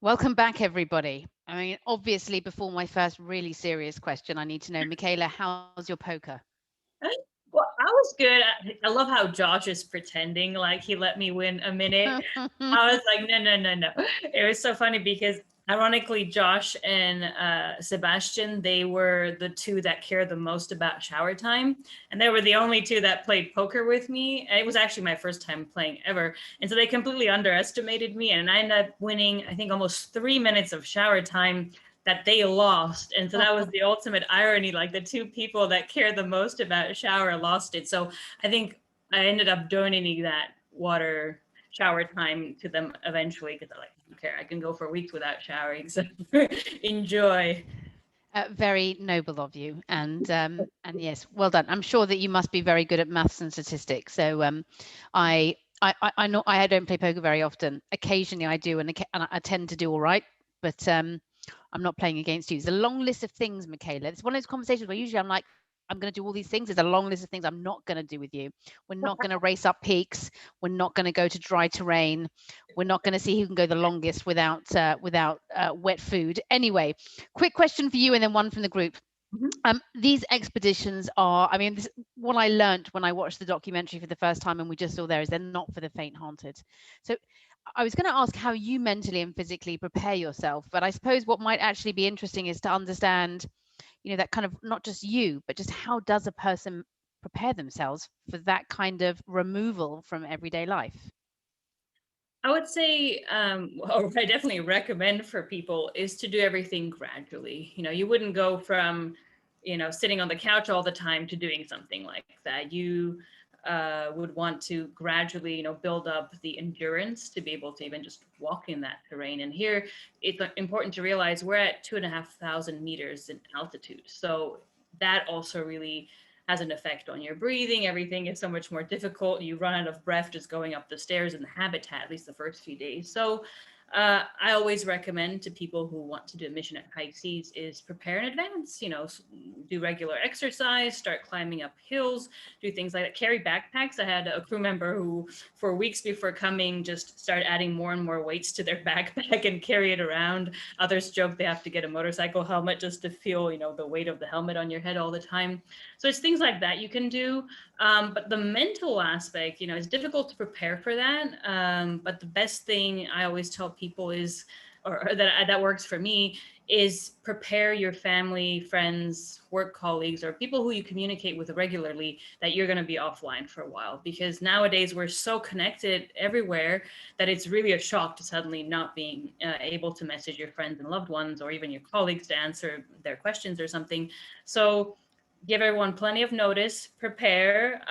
Welcome back, everybody. I mean, obviously, before my first really serious question, I need to know, Michaela, how's your poker? Well, I was good. I love how Josh is pretending like he let me win a minute. I was like, no. It was so funny because ironically, Josh and Sebastian, they were the two that cared the most about shower time. And they were the only two that played poker with me. And it was actually my first time playing ever. And so they completely underestimated me. And I ended up winning, I think, almost 3 minutes of shower time that they lost. And so that was the ultimate irony, like the two people that care the most about shower lost it. So I think I ended up donating that shower time to them eventually because they're like, I don't care, I can go for weeks without showering. So enjoy. Very noble of you, and yes, well done. I'm sure that you must be very good at maths and statistics. So I know I don't play poker very often. Occasionally I do, and I tend to do all right, but I'm not playing against you. There's a long list of things, Michaela. It's one of those conversations where usually I'm like, I'm going to do all these things. There's a long list of things I'm not going to do with you. We're not going to race up peaks. We're not going to go to dry terrain. We're not going to see who can go the longest without wet food. Anyway, quick question for you and then one from the group. These expeditions are, I mean, what I learned when I watched the documentary for the first time and we just saw there is they're not for the faint-hearted. So I was going to ask how you mentally and physically prepare yourself, but I suppose what might actually be interesting is to understand, that kind of not just you, but just how does a person prepare themselves for that kind of removal from everyday life? I would say, what I definitely recommend for people is to do everything gradually. You wouldn't go from, sitting on the couch all the time to doing something like that. You would want to gradually, build up the endurance to be able to even just walk in that terrain. And here, it's important to realize we're at 2,500 meters in altitude. So that also really has an effect on your breathing. Everything is so much more difficult. You run out of breath just going up the stairs in the habitat, at least the first few days. So I always recommend to people who want to do a mission at high seas is prepare in advance, do regular exercise, start climbing up hills, do things like that, carry backpacks. I had a crew member who for weeks before coming just started adding more and more weights to their backpack and carry it around. Others joke they have to get a motorcycle helmet just to feel, the weight of the helmet on your head all the time. So it's things like that you can do. But the mental aspect, it's difficult to prepare for that. But the best thing I always tell people is, or that works for me, is prepare your family, friends, work colleagues, or people who you communicate with regularly that you're going to be offline for a while. Because nowadays we're so connected everywhere that it's really a shock to suddenly not being able to message your friends and loved ones, or even your colleagues to answer their questions or something. So give everyone plenty of notice, prepare,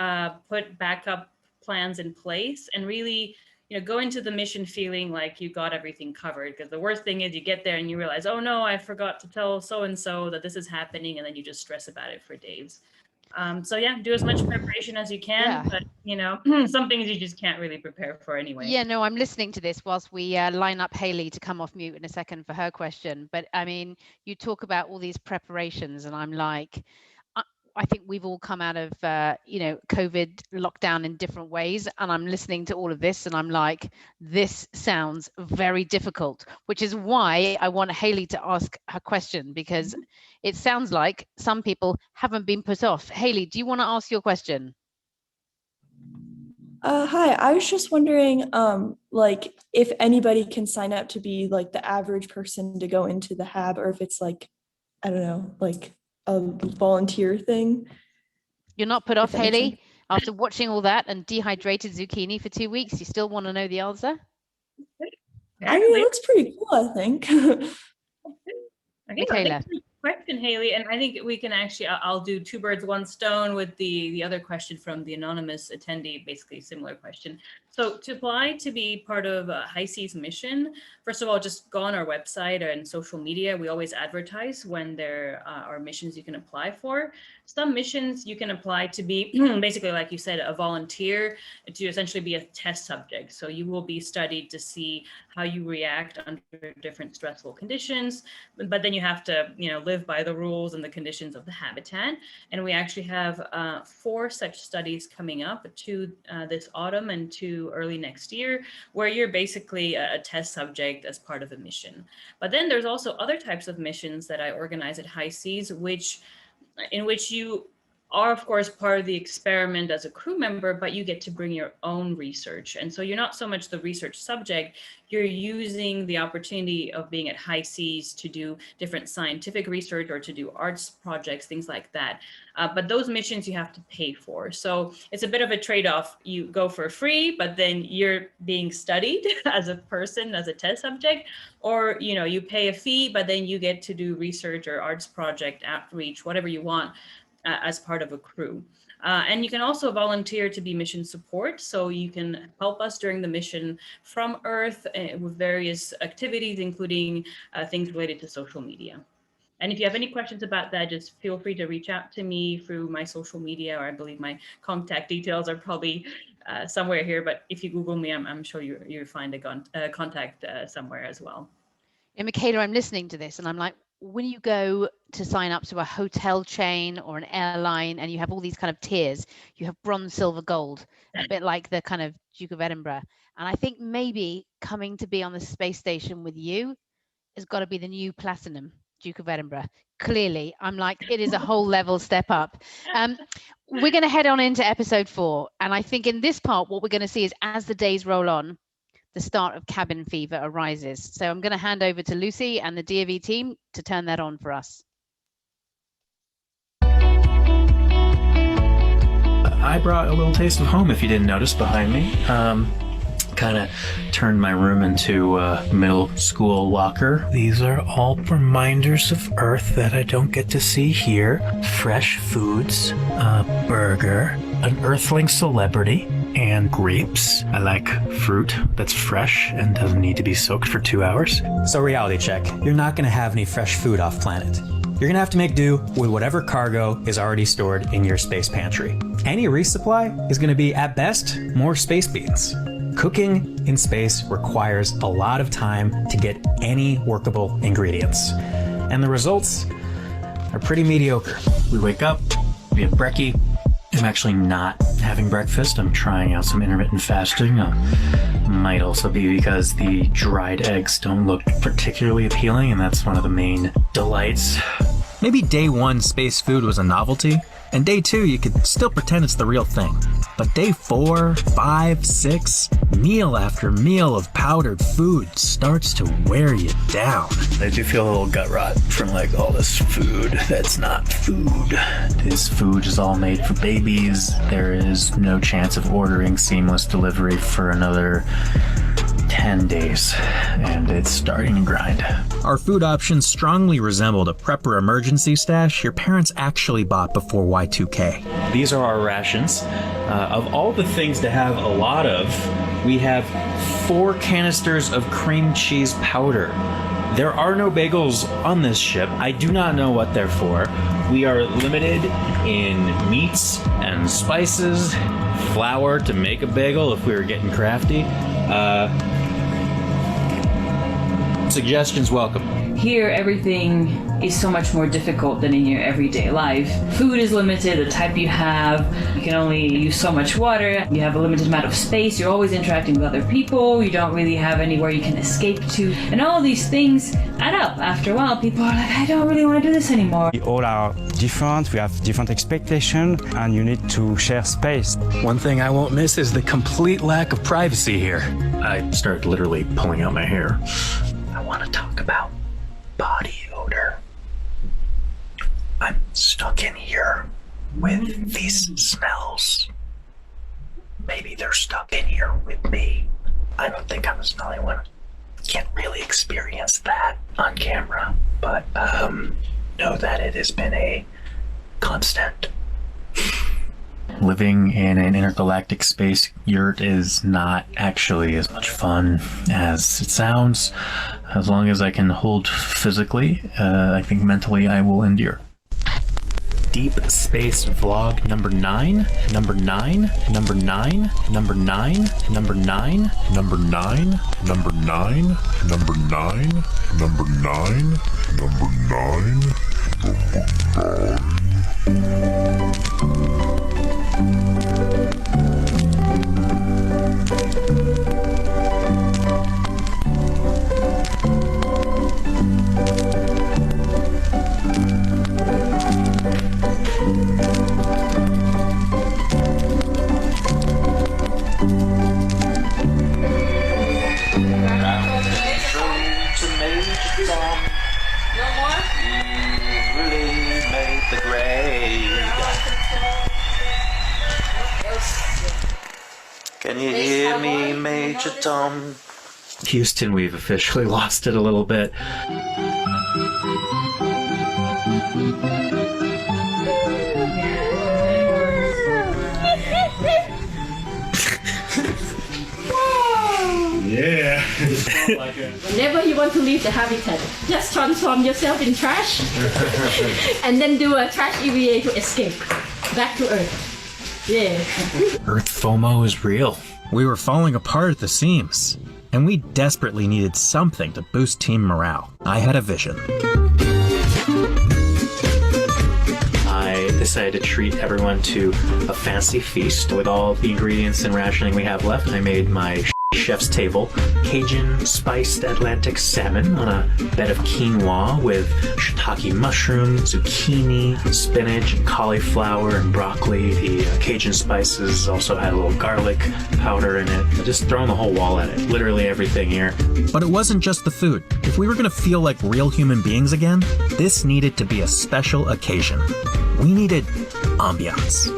put backup plans in place, and really, go into the mission feeling like you got everything covered. Because the worst thing is you get there and you realize, oh no, I forgot to tell so-and-so that this is happening, and then you just stress about it for days. So yeah, do as much preparation as you can, but some things you just can't really prepare for anyway. Yeah, no, I'm listening to this whilst we line up Haley to come off mute in a second for her question. But I mean, you talk about all these preparations, and I'm like, I think we've all come out of, COVID lockdown in different ways. And I'm listening to all of this and I'm like, this sounds very difficult, which is why I want Haley to ask her question, because it sounds like some people haven't been put off. Haley, do you want to ask your question? Hi, I was just wondering, if anybody can sign up to be like the average person to go into the HAB, or if it's like, I don't know, like a volunteer thing. You're not put off, Haley? After watching all that and dehydrated zucchini for 2 weeks, you still want to know the answer? I mean, it looks pretty cool, I think. Michaela. Question, Haley, and I think we can actually, I'll do two birds, one stone with the other question from the anonymous attendee, basically similar question. So to apply to be part of a high seas mission, first of all, just go on our website and social media. We always advertise when there are missions you can apply for. Some missions you can apply to be basically, like you said, a volunteer, to essentially be a test subject. So you will be studied to see how you react under different stressful conditions, but then you have to, live by the rules and the conditions of the habitat. And we actually have 4 such studies coming up, 2 this autumn and 2 early next year, where you're basically a test subject as part of a mission. But then there's also other types of missions that I organize at high seas, in which you are, of course, part of the experiment as a crew member, but you get to bring your own research. And so you're not so much the research subject, you're using the opportunity of being at high seas to do different scientific research or to do arts projects, things like that. But those missions you have to pay for. So it's a bit of a trade-off. You go for free, but then you're being studied as a person, as a test subject, or, you pay a fee, but then you get to do research or arts project, outreach, whatever you want, as part of a crew. And you can also volunteer to be mission support. So you can help us during the mission from Earth with various activities, including things related to social media. And if you have any questions about that, just feel free to reach out to me through my social media, or I believe my contact details are probably somewhere here. But if you Google me, I'm sure you'll find a contact somewhere as well. And Michaela, I'm listening to this and I'm like, when you go to sign up to a hotel chain or an airline and you have all these kind of tiers, you have bronze, silver, gold, a bit like the kind of Duke of Edinburgh. And I think maybe coming to be on the space station with you has got to be the new platinum Duke of Edinburgh. Clearly, I'm like, it is a whole level step up. We're going to head on into episode 4. And I think in this part, what we're going to see is as the days roll on, the start of cabin fever arises. So I'm going to hand over to Lucy and the DOV team to turn that on for us. I brought a little taste of home, if you didn't notice, behind me. Kind of turned my room into a middle school locker. These are all reminders of Earth that I don't get to see here. Fresh foods, a burger, an Earthling celebrity, and grapes. I like fruit that's fresh and doesn't need to be soaked for 2 hours. So reality check, you're not going to have any fresh food off planet. You're going to have to make do with whatever cargo is already stored in your space pantry. Any resupply is going to be, at best, more space beans. Cooking in space requires a lot of time to get any workable ingredients. And the results are pretty mediocre. We wake up, we have brekkie. I'm actually not having breakfast. I'm trying out some intermittent fasting. Might also be because the dried eggs don't look particularly appealing, and that's one of the main delights. Maybe day 1 space food was a novelty, and day 2 you could still pretend it's the real thing. But day 4, 5, 6, meal after meal of powdered food starts to wear you down. I do feel a little gut rot from like all this food that's not food. This food is all made for babies. There is no chance of ordering seamless delivery for another 10 days, and it's starting to grind. Our food options strongly resembled a prepper emergency stash your parents actually bought before Y2K. These are our rations. Of all the things to have a lot of, we have 4 canisters of cream cheese powder. There are no bagels on this ship. I do not know what they're for. We are limited in meats and spices, flour to make a bagel if we were getting crafty. Suggestions welcome. Here, everything is so much more difficult than in your everyday life. Food is limited, the type you have. You can only use so much water. You have a limited amount of space. You're always interacting with other people. You don't really have anywhere you can escape to. And all of these things add up. After a while, people are like, I don't really want to do this anymore. We all are different. We have different expectations, and you need to share space. One thing I won't miss is the complete lack of privacy here. I started literally pulling out my hair. I want to talk about body odor. I'm stuck in here with these smells. Maybe they're stuck in here with me. I don't think I'm the smelly one. Can't really experience that on camera, but know that it has been a constant. Living in an intergalactic space yurt is not actually as much fun as it sounds. As long as I can hold physically, I think mentally I will endure. Deep Space Vlog number 9, number 9, number 9, number 9, number 9, number 9, number 9, number 9, number 9, number 9, number 9. Can you hear me, Major Tom? Houston, we've officially lost it a little bit. Yeah. Whenever you want to leave the habitat, just transform yourself in trash and then do a trash EVA to escape back to Earth. Yeah. Earth FOMO is real. We were falling apart at the seams, and we desperately needed something to boost team morale. I had a vision. I decided to treat everyone to a fancy feast with all the ingredients and rationing we have left. I made my chef's table Cajun spiced Atlantic salmon on a bed of quinoa with shiitake mushroom, zucchini, spinach, cauliflower, and broccoli. The Cajun spices also had a little garlic powder in it. Just throwing the whole wall at it. Literally everything here. But it wasn't just the food. If we were going to feel like real human beings again, this needed to be a special occasion. We needed ambiance.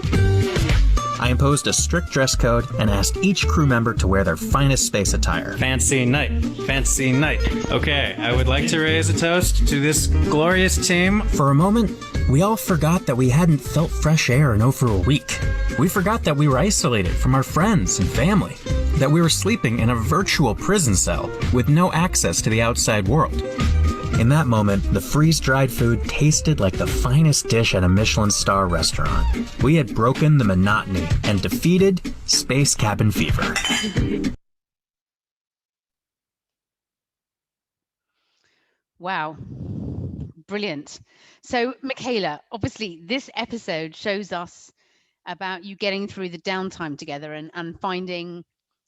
I imposed a strict dress code and asked each crew member to wear their finest space attire. Fancy night. Fancy night. Okay, I would like to raise a toast to this glorious team. For a moment, we all forgot that we hadn't felt fresh air in over a week. We forgot that we were isolated from our friends and family, that we were sleeping in a virtual prison cell with no access to the outside world. In that moment, the freeze-dried food tasted like the finest dish at a Michelin star restaurant. We had broken the monotony and defeated space cabin fever. Wow. Brilliant. So, Michaela, obviously this episode shows us about you getting through the downtime together and finding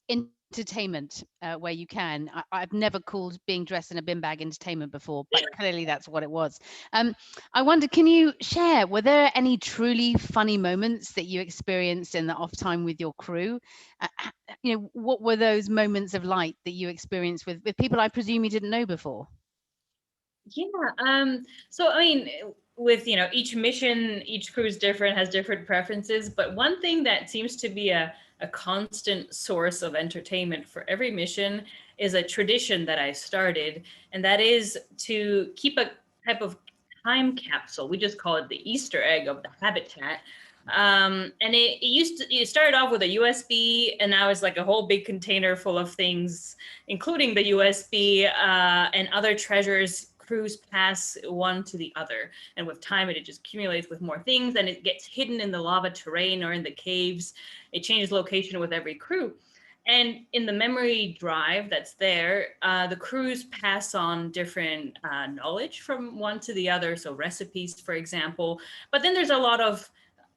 entertainment where you can. I've never called being dressed in a bin bag entertainment before, but clearly that's what it was. I wonder, can you share, were there any truly funny moments that you experienced in the off time with your crew? You know, what were those moments of light that you experienced with people I presume you didn't know before? Yeah, so I mean, with, you know, each mission, each crew is different, has different preferences, but one thing that seems to be a constant source of entertainment for every mission is a tradition that I started, and that is to keep a type of time capsule. We just call it the Easter egg of the habitat. And it started off with a USB, and now it's like a whole big container full of things, including the USB and other treasures. Crews pass one to the other, and with time it just accumulates with more things, and it gets hidden in the lava terrain or in the caves. It changes location with every crew, and in the memory drive that's there, the crews pass on different knowledge from one to the other, so recipes, for example. But then there's a lot of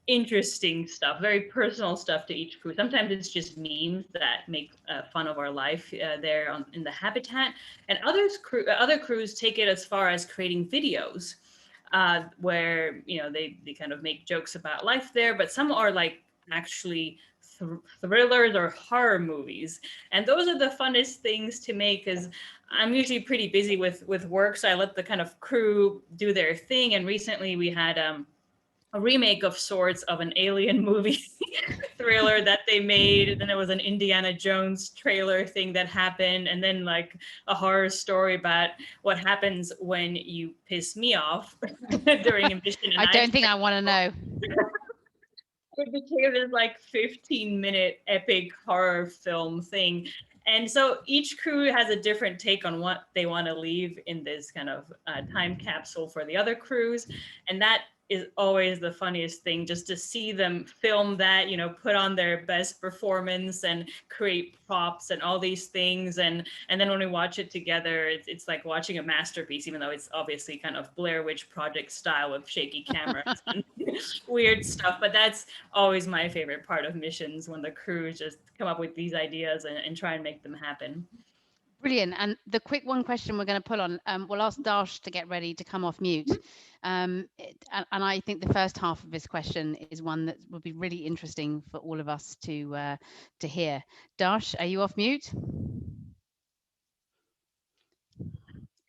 interesting stuff, very personal stuff to each crew. Sometimes it's just memes that make fun of our life there in the habitat, and other crews take it as far as creating videos where, you know, they kind of make jokes about life there, but some are like actually thrillers or horror movies, and those are the funnest things to make, because I'm usually pretty busy with work, so I let the kind of crew do their thing. And recently we had a remake of sorts of an alien movie thriller that they made. And then there was an Indiana Jones trailer thing that happened, and then like a horror story about what happens when you piss me off during a mission. I don't think I want to know. It became this like 15-minute epic horror film thing. And so each crew has a different take on what they want to leave in this kind of time capsule for the other crews. And that is always the funniest thing, just to see them film that, you know, put on their best performance and create props and all these things. And then when we watch it together, it's like watching a masterpiece, even though it's obviously kind of Blair Witch Project style with shaky cameras and weird stuff. But that's always my favorite part of missions, when the crews just come up with these ideas and try and make them happen. Brilliant. And the quick one question we're going to pull on, we'll ask Darsh to get ready to come off mute. And I think the first half of this question is one that would be really interesting for all of us to hear. Darsh, are you off mute?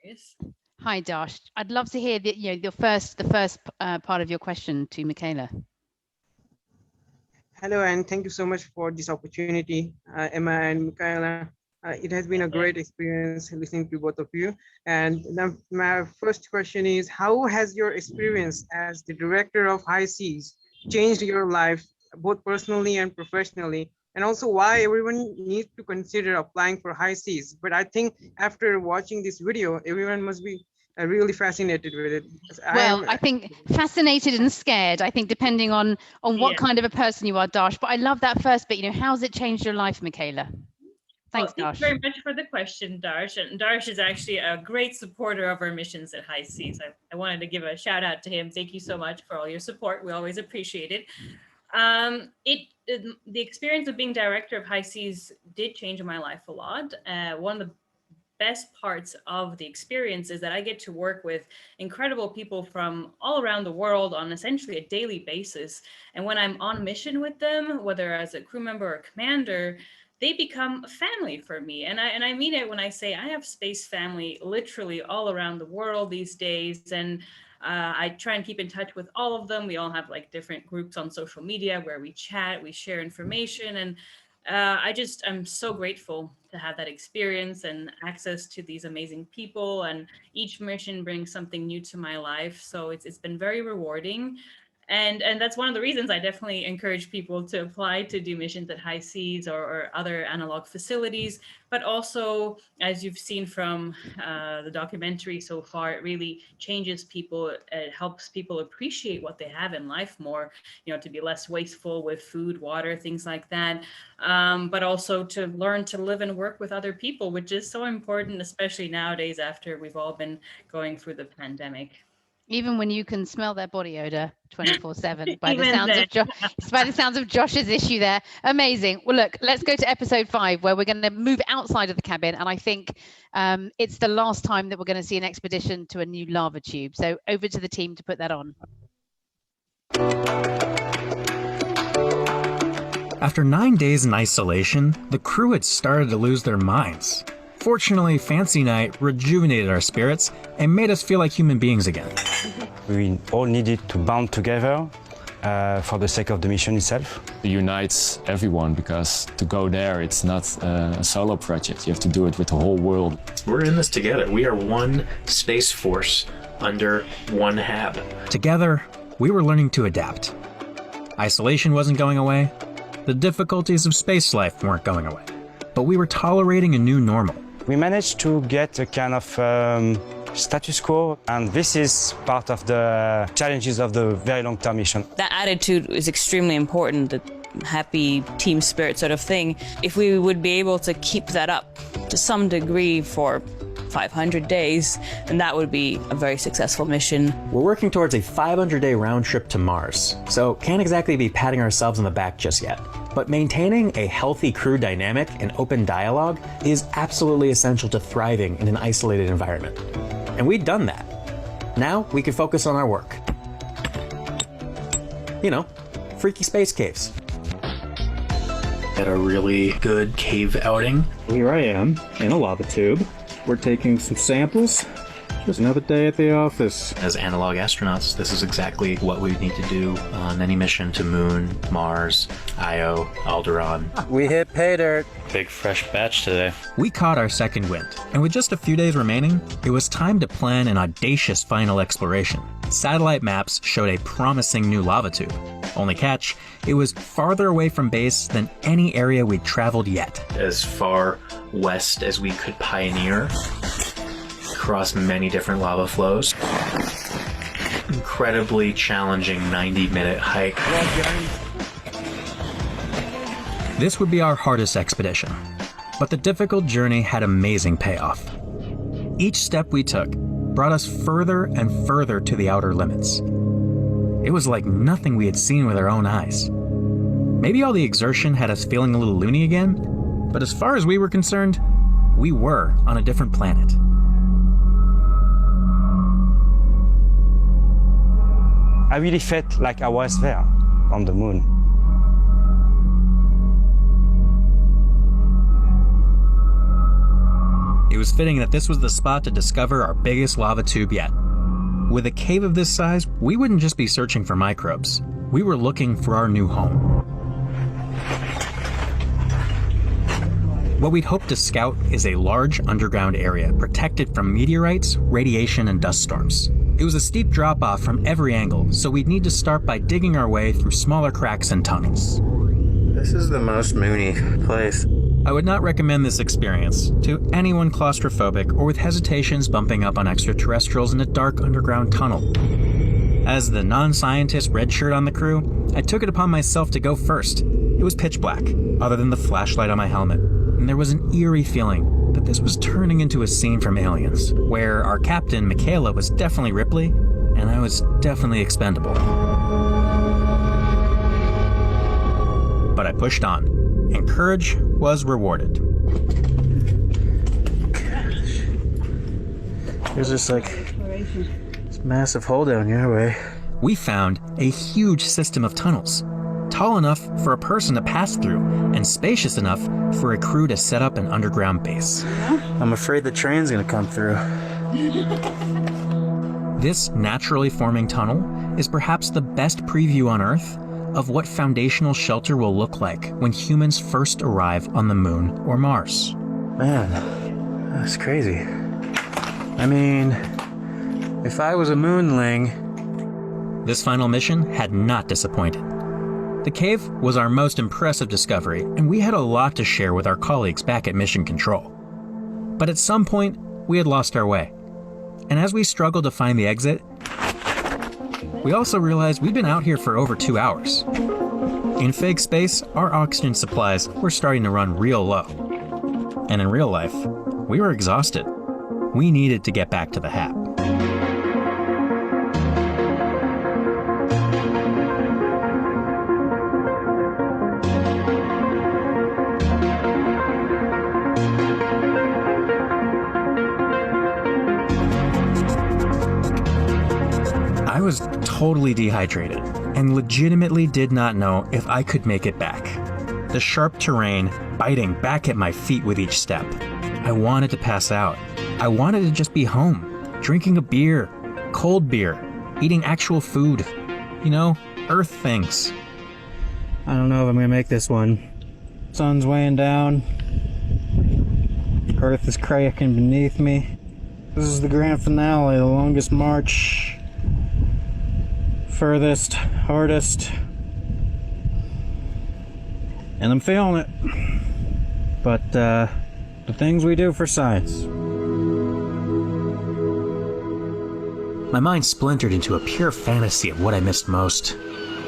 Yes. Hi, Darsh. I'd love to hear the first part of your question to Michaela. Hello, and thank you so much for this opportunity, Emma and Michaela. It has been a great experience listening to both of you. And my first question is, how has your experience as the director of High Seas changed your life, both personally and professionally? And also why everyone needs to consider applying for High Seas. But I think after watching this video, everyone must be really fascinated with it. Well, I think fascinated and scared, I think, depending on what kind of a person you are, Darsh. But I love that first bit, you know, how's it changed your life, Michaela? Thanks, well, Darsh. Thank you very much for the question, Darsh. And Darsh is actually a great supporter of our missions at High Seas. I wanted to give a shout out to him. Thank you so much for all your support. We always appreciate it. The experience of being director of High Seas did change my life a lot. One of the best parts of the experience is that I get to work with incredible people from all around the world on essentially a daily basis. And when I'm on mission with them, whether as a crew member or commander, they become family for me. And I mean it when I say I have space family literally all around the world these days. And I try and keep in touch with all of them. We all have like different groups on social media where we chat, we share information. And I'm so grateful to have that experience and access to these amazing people. And each mission brings something new to my life. So it's been very rewarding. And that's one of the reasons I definitely encourage people to apply to do missions at high seas or other analog facilities. But also, as you've seen from the documentary so far, it really changes people. It helps people appreciate what they have in life more, to be less wasteful with food, water, things like that. But also to learn to live and work with other people, which is so important, especially nowadays after we've all been going through the pandemic. Even when you can smell their body odor 24/7 by By the sounds of Josh's issue there. Amazing. Well, look, let's go to episode 5, where we're going to move outside of the cabin. And I think it's the last time that we're going to see an expedition to a new lava tube. So over to the team to put that on. After 9 days in isolation, the crew had started to lose their minds. Fortunately, Fancy Night rejuvenated our spirits and made us feel like human beings again. We all needed to bond together for the sake of the mission itself. It unites everyone, because to go there, it's not a solo project. You have to do it with the whole world. We're in this together. We are one space force under one hab. Together, we were learning to adapt. Isolation wasn't going away. The difficulties of space life weren't going away. But we were tolerating a new normal. We managed to get a kind of status quo, and this is part of the challenges of the very long-term mission. That attitude is extremely important, the happy team spirit sort of thing. If we would be able to keep that up to some degree for 500 days, then that would be a very successful mission. We're working towards a 500-day round trip to Mars, so can't exactly be patting ourselves on the back just yet. But maintaining a healthy crew dynamic and open dialogue is absolutely essential to thriving in an isolated environment. And we'd done that. Now we can focus on our work. Freaky space caves. Had a really good cave outing. Here I am in a lava tube. We're taking some samples. Just another day at the office. As analog astronauts, this is exactly what we need to do on any mission to Moon, Mars, Io, Alderaan. We hit pay dirt. Big fresh batch today. We caught our second wind, and with just a few days remaining, it was time to plan an audacious final exploration. Satellite maps showed a promising new lava tube. Only catch, it was farther away from base than any area we'd traveled yet. As far west as we could pioneer, across many different lava flows. Incredibly challenging 90-minute hike. This would be our hardest expedition, but the difficult journey had amazing payoff. Each step we took brought us further and further to the outer limits. It was like nothing we had seen with our own eyes. Maybe all the exertion had us feeling a little loony again, but as far as we were concerned, we were on a different planet. I really felt like I was there on the moon. It was fitting that this was the spot to discover our biggest lava tube yet. With a cave of this size, we wouldn't just be searching for microbes. We were looking for our new home. What we'd hoped to scout is a large underground area protected from meteorites, radiation, and dust storms. It was a steep drop-off from every angle, so we'd need to start by digging our way through smaller cracks and tunnels. This is the most moony place. I would not recommend this experience to anyone claustrophobic or with hesitations bumping up on extraterrestrials in a dark underground tunnel. As the non-scientist red shirt on the crew, I took it upon myself to go first. It was pitch black, other than the flashlight on my helmet, and there was an eerie feeling that this was turning into a scene from Aliens, where our captain, Michaela, was definitely Ripley, and I was definitely expendable. But I pushed on, and courage was rewarded. There's just like this massive hole down your way. We found a huge system of tunnels, tall enough for a person to pass through, and spacious enough for a crew to set up an underground base. I'm afraid the train's gonna come through. This naturally forming tunnel is perhaps the best preview on Earth of what foundational shelter will look like when humans first arrive on the Moon or Mars. Man, that's crazy. I mean, if I was a moonling... this final mission had not disappointed. The cave was our most impressive discovery, and we had a lot to share with our colleagues back at Mission Control. But at some point, we had lost our way. And as we struggled to find the exit, we also realized we'd been out here for over 2 hours. In fake space, our oxygen supplies were starting to run real low. And in real life, we were exhausted. We needed to get back to the hab. I was totally dehydrated and legitimately did not know if I could make it back. The sharp terrain biting back at my feet with each step. I wanted to pass out. I wanted to just be home, drinking a beer, cold beer, eating actual food. You know, Earth things. I don't know if I'm gonna make this one. Sun's weighing down. Earth is cracking beneath me. This is the grand finale, the longest march. Furthest, hardest. And I'm feeling it. But the things we do for science. My mind splintered into a pure fantasy of what I missed most.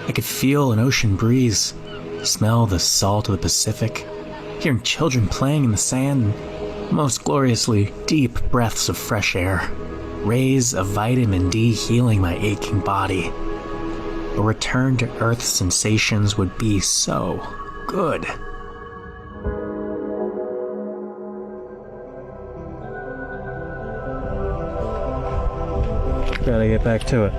I could feel an ocean breeze, smell the salt of the Pacific, hearing children playing in the sand, and most gloriously deep breaths of fresh air, rays of vitamin D healing my aching body. A return to Earth's sensations would be so good. Gotta get back to it.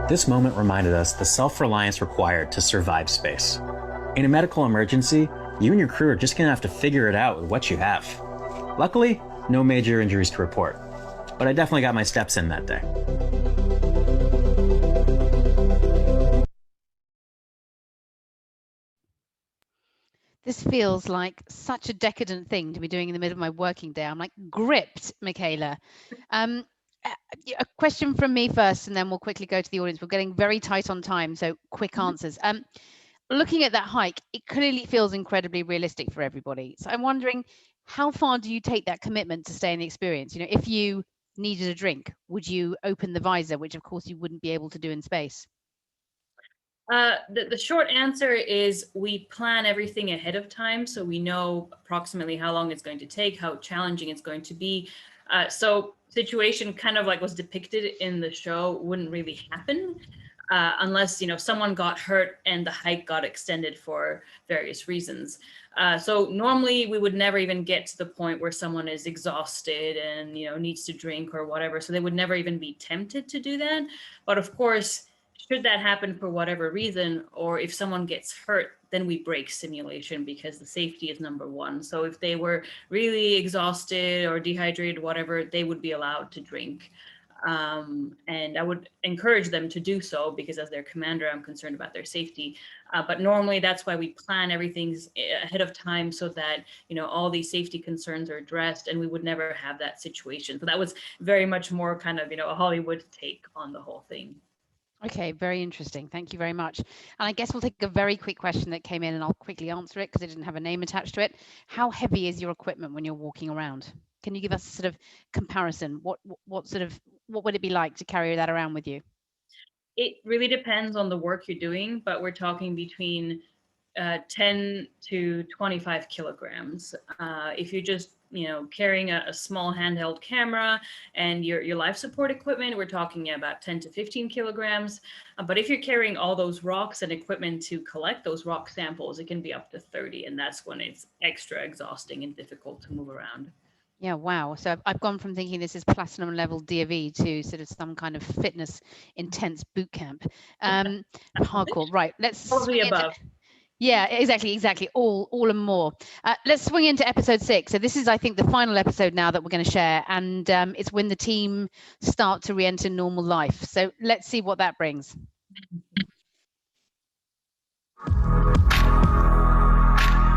This moment reminded us the self-reliance required to survive space. In a medical emergency, you and your crew are just gonna have to figure it out with what you have. Luckily, no major injuries to report, but I definitely got my steps in that day. This feels like such a decadent thing to be doing in the middle of my working day. I'm like gripped, Michaela. A question from me first, and then we'll quickly go to the audience. We're getting very tight on time, so quick answers. Looking at that hike, it clearly feels incredibly realistic for everybody. So I'm wondering, how far do you take that commitment to stay in the experience? You know, if you needed a drink, would you open the visor, which of course you wouldn't be able to do in space? The short answer is we plan everything ahead of time, so we know approximately how long it's going to take, how challenging it's going to be. So situation kind of like was depicted in the show wouldn't really happen unless, you know, someone got hurt and the hike got extended for various reasons. So normally we would never even get to the point where someone is exhausted and, you know, needs to drink or whatever. So they would never even be tempted to do that. But of course, should that happen for whatever reason, or if someone gets hurt, then we break simulation because the safety is number one. So if they were really exhausted or dehydrated, whatever, they would be allowed to drink. And I would encourage them to do so because as their commander, I'm concerned about their safety. But normally that's why we plan everything ahead of time so that, you know, all these safety concerns are addressed and we would never have that situation. So that was very much more kind of, you know, a Hollywood take on the whole thing. Okay, very interesting. Thank you very much. And I guess we'll take a very quick question that came in and I'll quickly answer it because it didn't have a name attached to it. How heavy is your equipment when you're walking around? Can you give us a sort of comparison? What would it be like to carry that around with you? It really depends on the work you're doing, but we're talking between 10 to 25 kilograms. If you're just, you know, carrying a small handheld camera and your life support equipment, we're talking about 10 to 15 kilograms. But if you're carrying all those rocks and equipment to collect those rock samples, it can be up to 30. And that's when it's extra exhausting and difficult to move around. Yeah, wow. So I've gone from thinking this is platinum level DOE to sort of some kind of fitness intense boot camp. Hardcore. Right. Let's all the swing into, above. yeah, exactly. All and more. Let's swing into episode 6. So this is, I think, the final episode now that we're going to share, and it's when the team start to re-enter normal life. So let's see what that brings.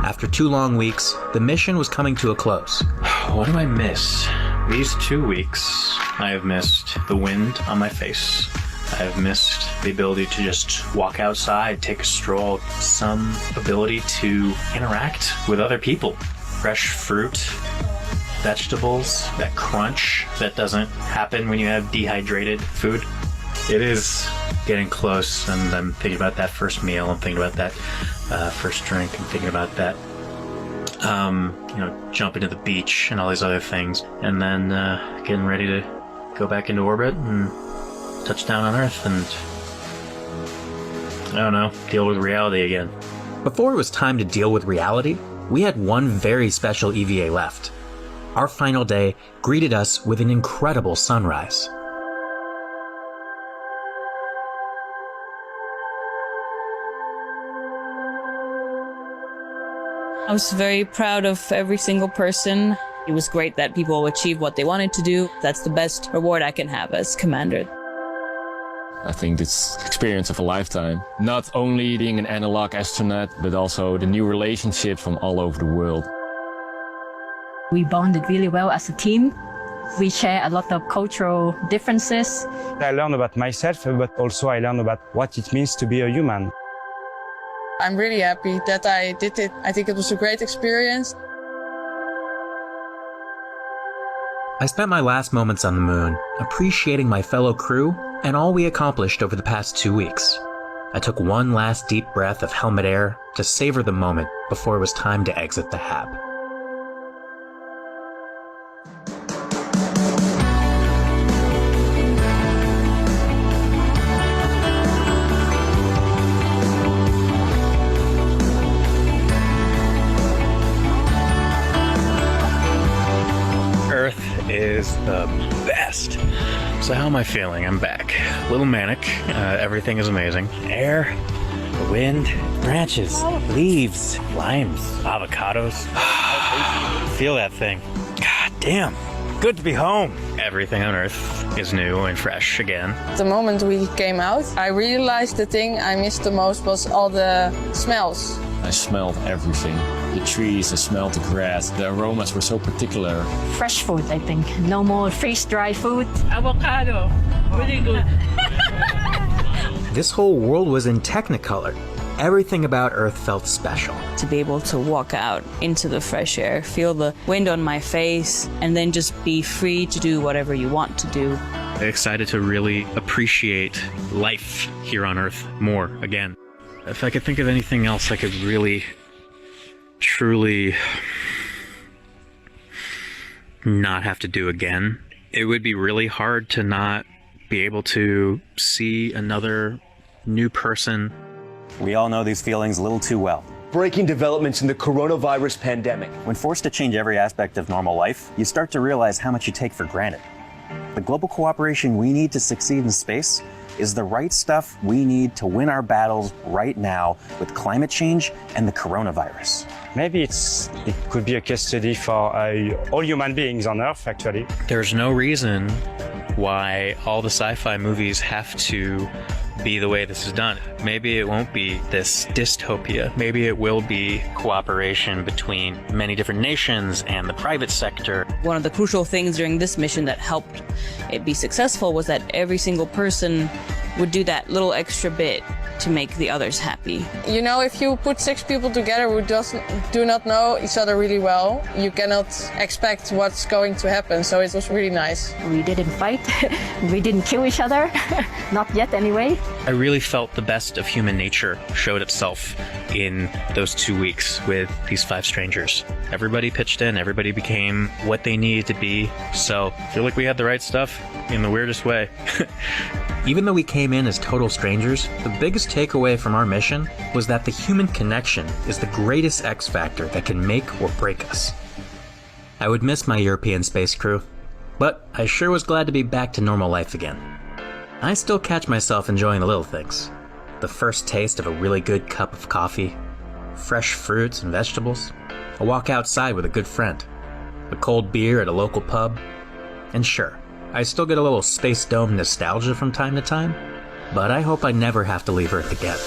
After 2 long weeks, the mission was coming to a close. What do I miss? These 2 weeks, I have missed the wind on my face. I have missed the ability to just walk outside, take a stroll, some ability to interact with other people. Fresh fruit, vegetables, that crunch that doesn't happen when you have dehydrated food. It is getting close, and I'm thinking about that first meal. I'm thinking about that first drink. I'm thinking about that, jumping to the beach and all these other things, and then getting ready to go back into orbit and touch down on Earth and, I don't know, deal with reality again. Before it was time to deal with reality, we had one very special EVA left. Our final day greeted us with an incredible sunrise. I was very proud of every single person. It was great that people achieved what they wanted to do. That's the best reward I can have as commander. I think it's experience of a lifetime. Not only being an analog astronaut, but also the new relationships from all over the world. We bonded really well as a team. We share a lot of cultural differences. I learned about myself, but also I learned about what it means to be a human. I'm really happy that I did it. I think it was a great experience. I spent my last moments on the moon, appreciating my fellow crew and all we accomplished over the past 2 weeks. I took one last deep breath of helmet air to savor the moment before it was time to exit the HAB. Is the best. So how am I feeling? I'm back. A little manic. Everything is amazing. Air, the wind, branches, leaves, limes, avocados. Feel that thing. God damn. Good to be home. Everything on Earth is new and fresh again. The moment we came out, I realized the thing I missed the most was all the smells. I smelled everything. The trees, I smelled the grass. The aromas were so particular. Fresh food, I think. No more freeze-dried food. Avocado. Really good. This whole world was in Technicolor. Everything about Earth felt special. To be able to walk out into the fresh air, feel the wind on my face, and then just be free to do whatever you want to do. Excited to really appreciate life here on Earth more again. If I could think of anything else I could really, truly not have to do again, it would be really hard to not be able to see another new person. We all know these feelings a little too well. Breaking developments in the coronavirus pandemic. When forced to change every aspect of normal life, you start to realize how much you take for granted. The global cooperation we need to succeed in space is the right stuff we need to win our battles right now with climate change and the coronavirus. Maybe it could be a case study for all human beings on Earth, actually. There's no reason why all the sci-fi movies have to be the way this is done. Maybe it won't be this dystopia. Maybe it will be cooperation between many different nations and the private sector. One of the crucial things during this mission that helped it be successful was that every single person would do that little extra bit to make the others happy. You know, if you put 6 people together who do not know each other really well, you cannot expect what's going to happen. So it was really nice. We didn't fight. We didn't kill each other. Not yet, anyway. I really felt the best of human nature showed itself in those 2 weeks with these 5 strangers. Everybody pitched in. Everybody became what they needed to be. So I feel like we had the right stuff in the weirdest way. Even though we came in as total strangers, the biggest takeaway from our mission was that the human connection is the greatest X factor that can make or break us. I would miss my European space crew, but I sure was glad to be back to normal life again. I still catch myself enjoying the little things. The first taste of a really good cup of coffee, fresh fruits and vegetables, a walk outside with a good friend, a cold beer at a local pub, and sure, I still get a little Space Dome nostalgia from time to time, but I hope I never have to leave Earth again.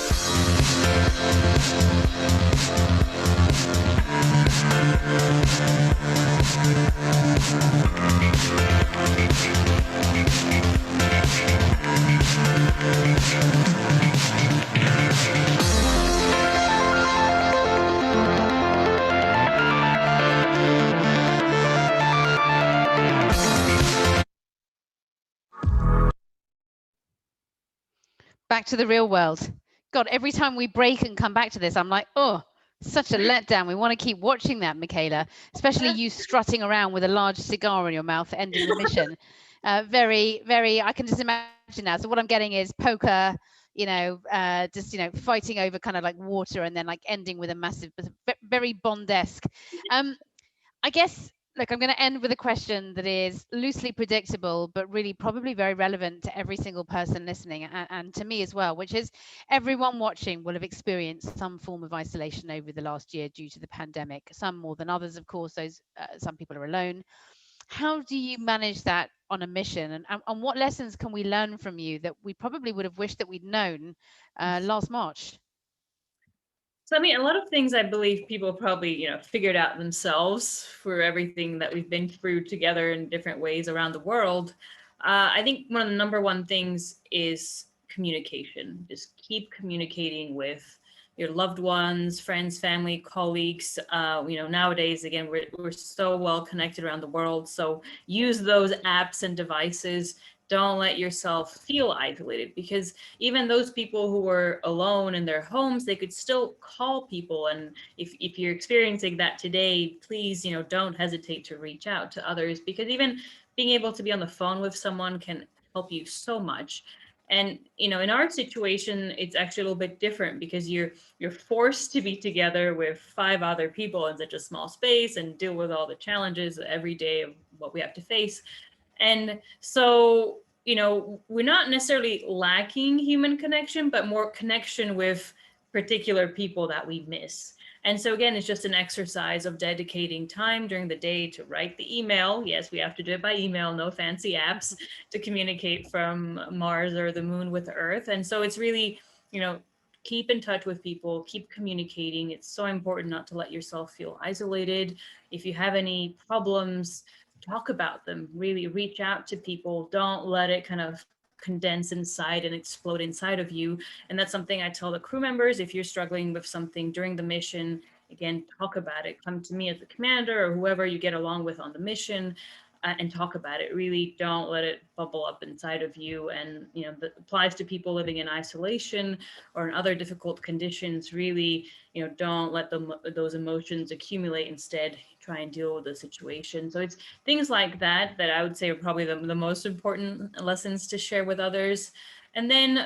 Back to the real world. God, every time we break and come back to this, I'm like, oh, such a letdown. We want to keep watching that, Michaela, especially you strutting around with a large cigar in your mouth, ending the mission. Very, very, I can just imagine now. So what I'm getting is poker, just, fighting over kind of like water and then like ending with a massive, very Bond-esque. I guess, look, I'm going to end with a question that is loosely predictable, but really probably very relevant to every single person listening and to me as well, which is everyone watching will have experienced some form of isolation over the last year due to the pandemic, some more than others, of course. Some people are alone. How do you manage that on a mission? And what lessons can we learn from you that we probably would have wished that we'd known last March? So, I mean, a lot of things I believe people probably, figured out themselves for everything that we've been through together in different ways around the world. I think one of the number one things is communication. Just keep communicating with your loved ones, friends, family, colleagues. Nowadays, again, we're so well connected around the world. So use those apps and devices. Don't let yourself feel isolated, because even those people who were alone in their homes, they could still call people. And if you're experiencing that today, please, don't hesitate to reach out to others, because even being able to be on the phone with someone can help you so much. And, in our situation, it's actually a little bit different, because you're forced to be together with 5 other people in such a small space and deal with all the challenges every day of what we have to face. And so, we're not necessarily lacking human connection, but more connection with particular people that we miss. And so again, it's just an exercise of dedicating time during the day to write the email. Yes, we have to do it by email, no fancy apps, to communicate from Mars or the moon with Earth. And so it's really, keep in touch with people, keep communicating. It's so important not to let yourself feel isolated. If you have any problems, talk about them, really reach out to people. Don't let it kind of condense inside and explode inside of you. And that's something I tell the crew members. If you're struggling with something during the mission, again, talk about it. Come to me as the commander or whoever you get along with on the mission, and talk about it. Really don't let it bubble up inside of you. And, that applies to people living in isolation or in other difficult conditions. Really, don't let those emotions accumulate. Instead, try and deal with the situation. So it's things like that I would say are probably the most important lessons to share with others. And then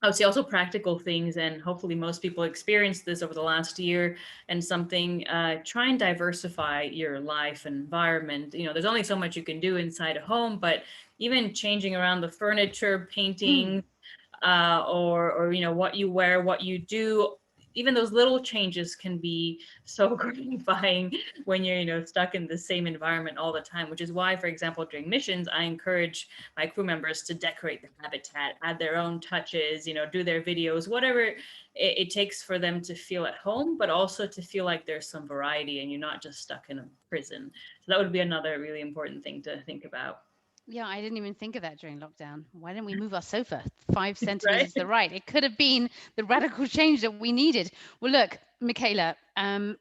I would say also practical things, and hopefully most people experienced this over the last year, and something, try and diversify your life and environment. There's only so much you can do inside a home, but even changing around the furniture, painting, or what you wear, what you do, even those little changes can be so gratifying when you're stuck in the same environment all the time, which is why, for example, during missions, I encourage my crew members to decorate the habitat, add their own touches, do their videos, whatever it takes for them to feel at home, but also to feel like there's some variety and you're not just stuck in a prison. So that would be another really important thing to think about. Yeah, I didn't even think of that during lockdown. Why didn't we move our sofa 5 centimeters to the right? It could have been the radical change that we needed. Well, look, Michaela,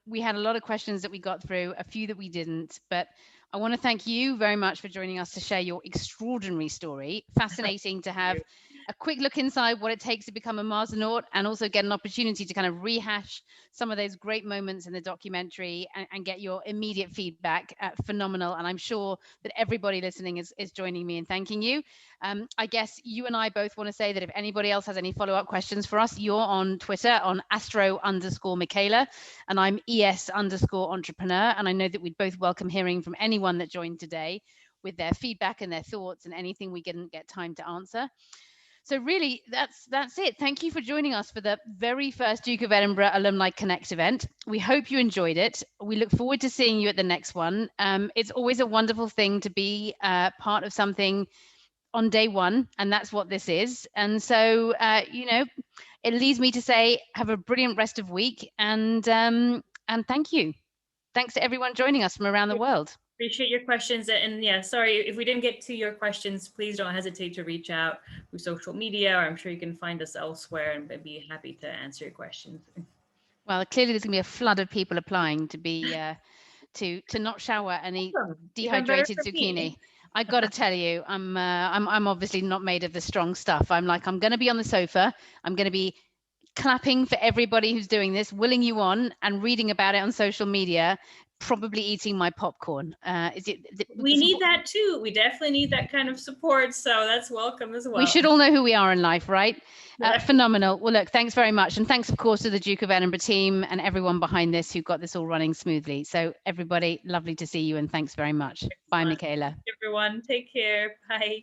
we had a lot of questions that we got through, a few that we didn't, but I want to thank you very much for joining us to share your extraordinary story. Fascinating to have a quick look inside what it takes to become a Marsonaut, and also get an opportunity to kind of rehash some of those great moments in the documentary and get your immediate feedback. Phenomenal. And I'm sure that everybody listening is joining me in thanking you. I guess you and I both want to say that if anybody else has any follow-up questions for us, you're on Twitter on astro_Michaela, and I'm ES_entrepreneur. And I know that we'd both welcome hearing from anyone that joined today with their feedback and their thoughts and anything we didn't get time to answer. So really, that's it. Thank you for joining us for the very first Duke of Edinburgh Alumni Connect event. We hope you enjoyed it. We look forward to seeing you at the next one. It's always a wonderful thing to be part of something on day one, and that's what this is. And so, you know, it leaves me to say, have a brilliant rest of week, and thank you. Thanks to everyone joining us from around the world. Appreciate your questions. And yeah, sorry if we didn't get to your questions, please don't hesitate to reach out through social media, or I'm sure you can find us elsewhere, and I'd be happy to answer your questions. Well, clearly there's gonna be a flood of people applying to be to not shower and eat dehydrated zucchini. I got to tell you, I'm obviously not made of the strong stuff. I'm going to be on the sofa. I'm going to be clapping for everybody who's doing this, willing you on, and reading about it on social media, probably eating my popcorn. We need that too. We definitely need that kind of support. So that's welcome as well. We should all know who we are in life, right? Phenomenal. Well, look, thanks very much. And thanks, of course, to the Duke of Edinburgh team and everyone behind this who got this all running smoothly. So everybody, lovely to see you, and thanks very much. Bye, Michaela. Everyone, take care. Bye.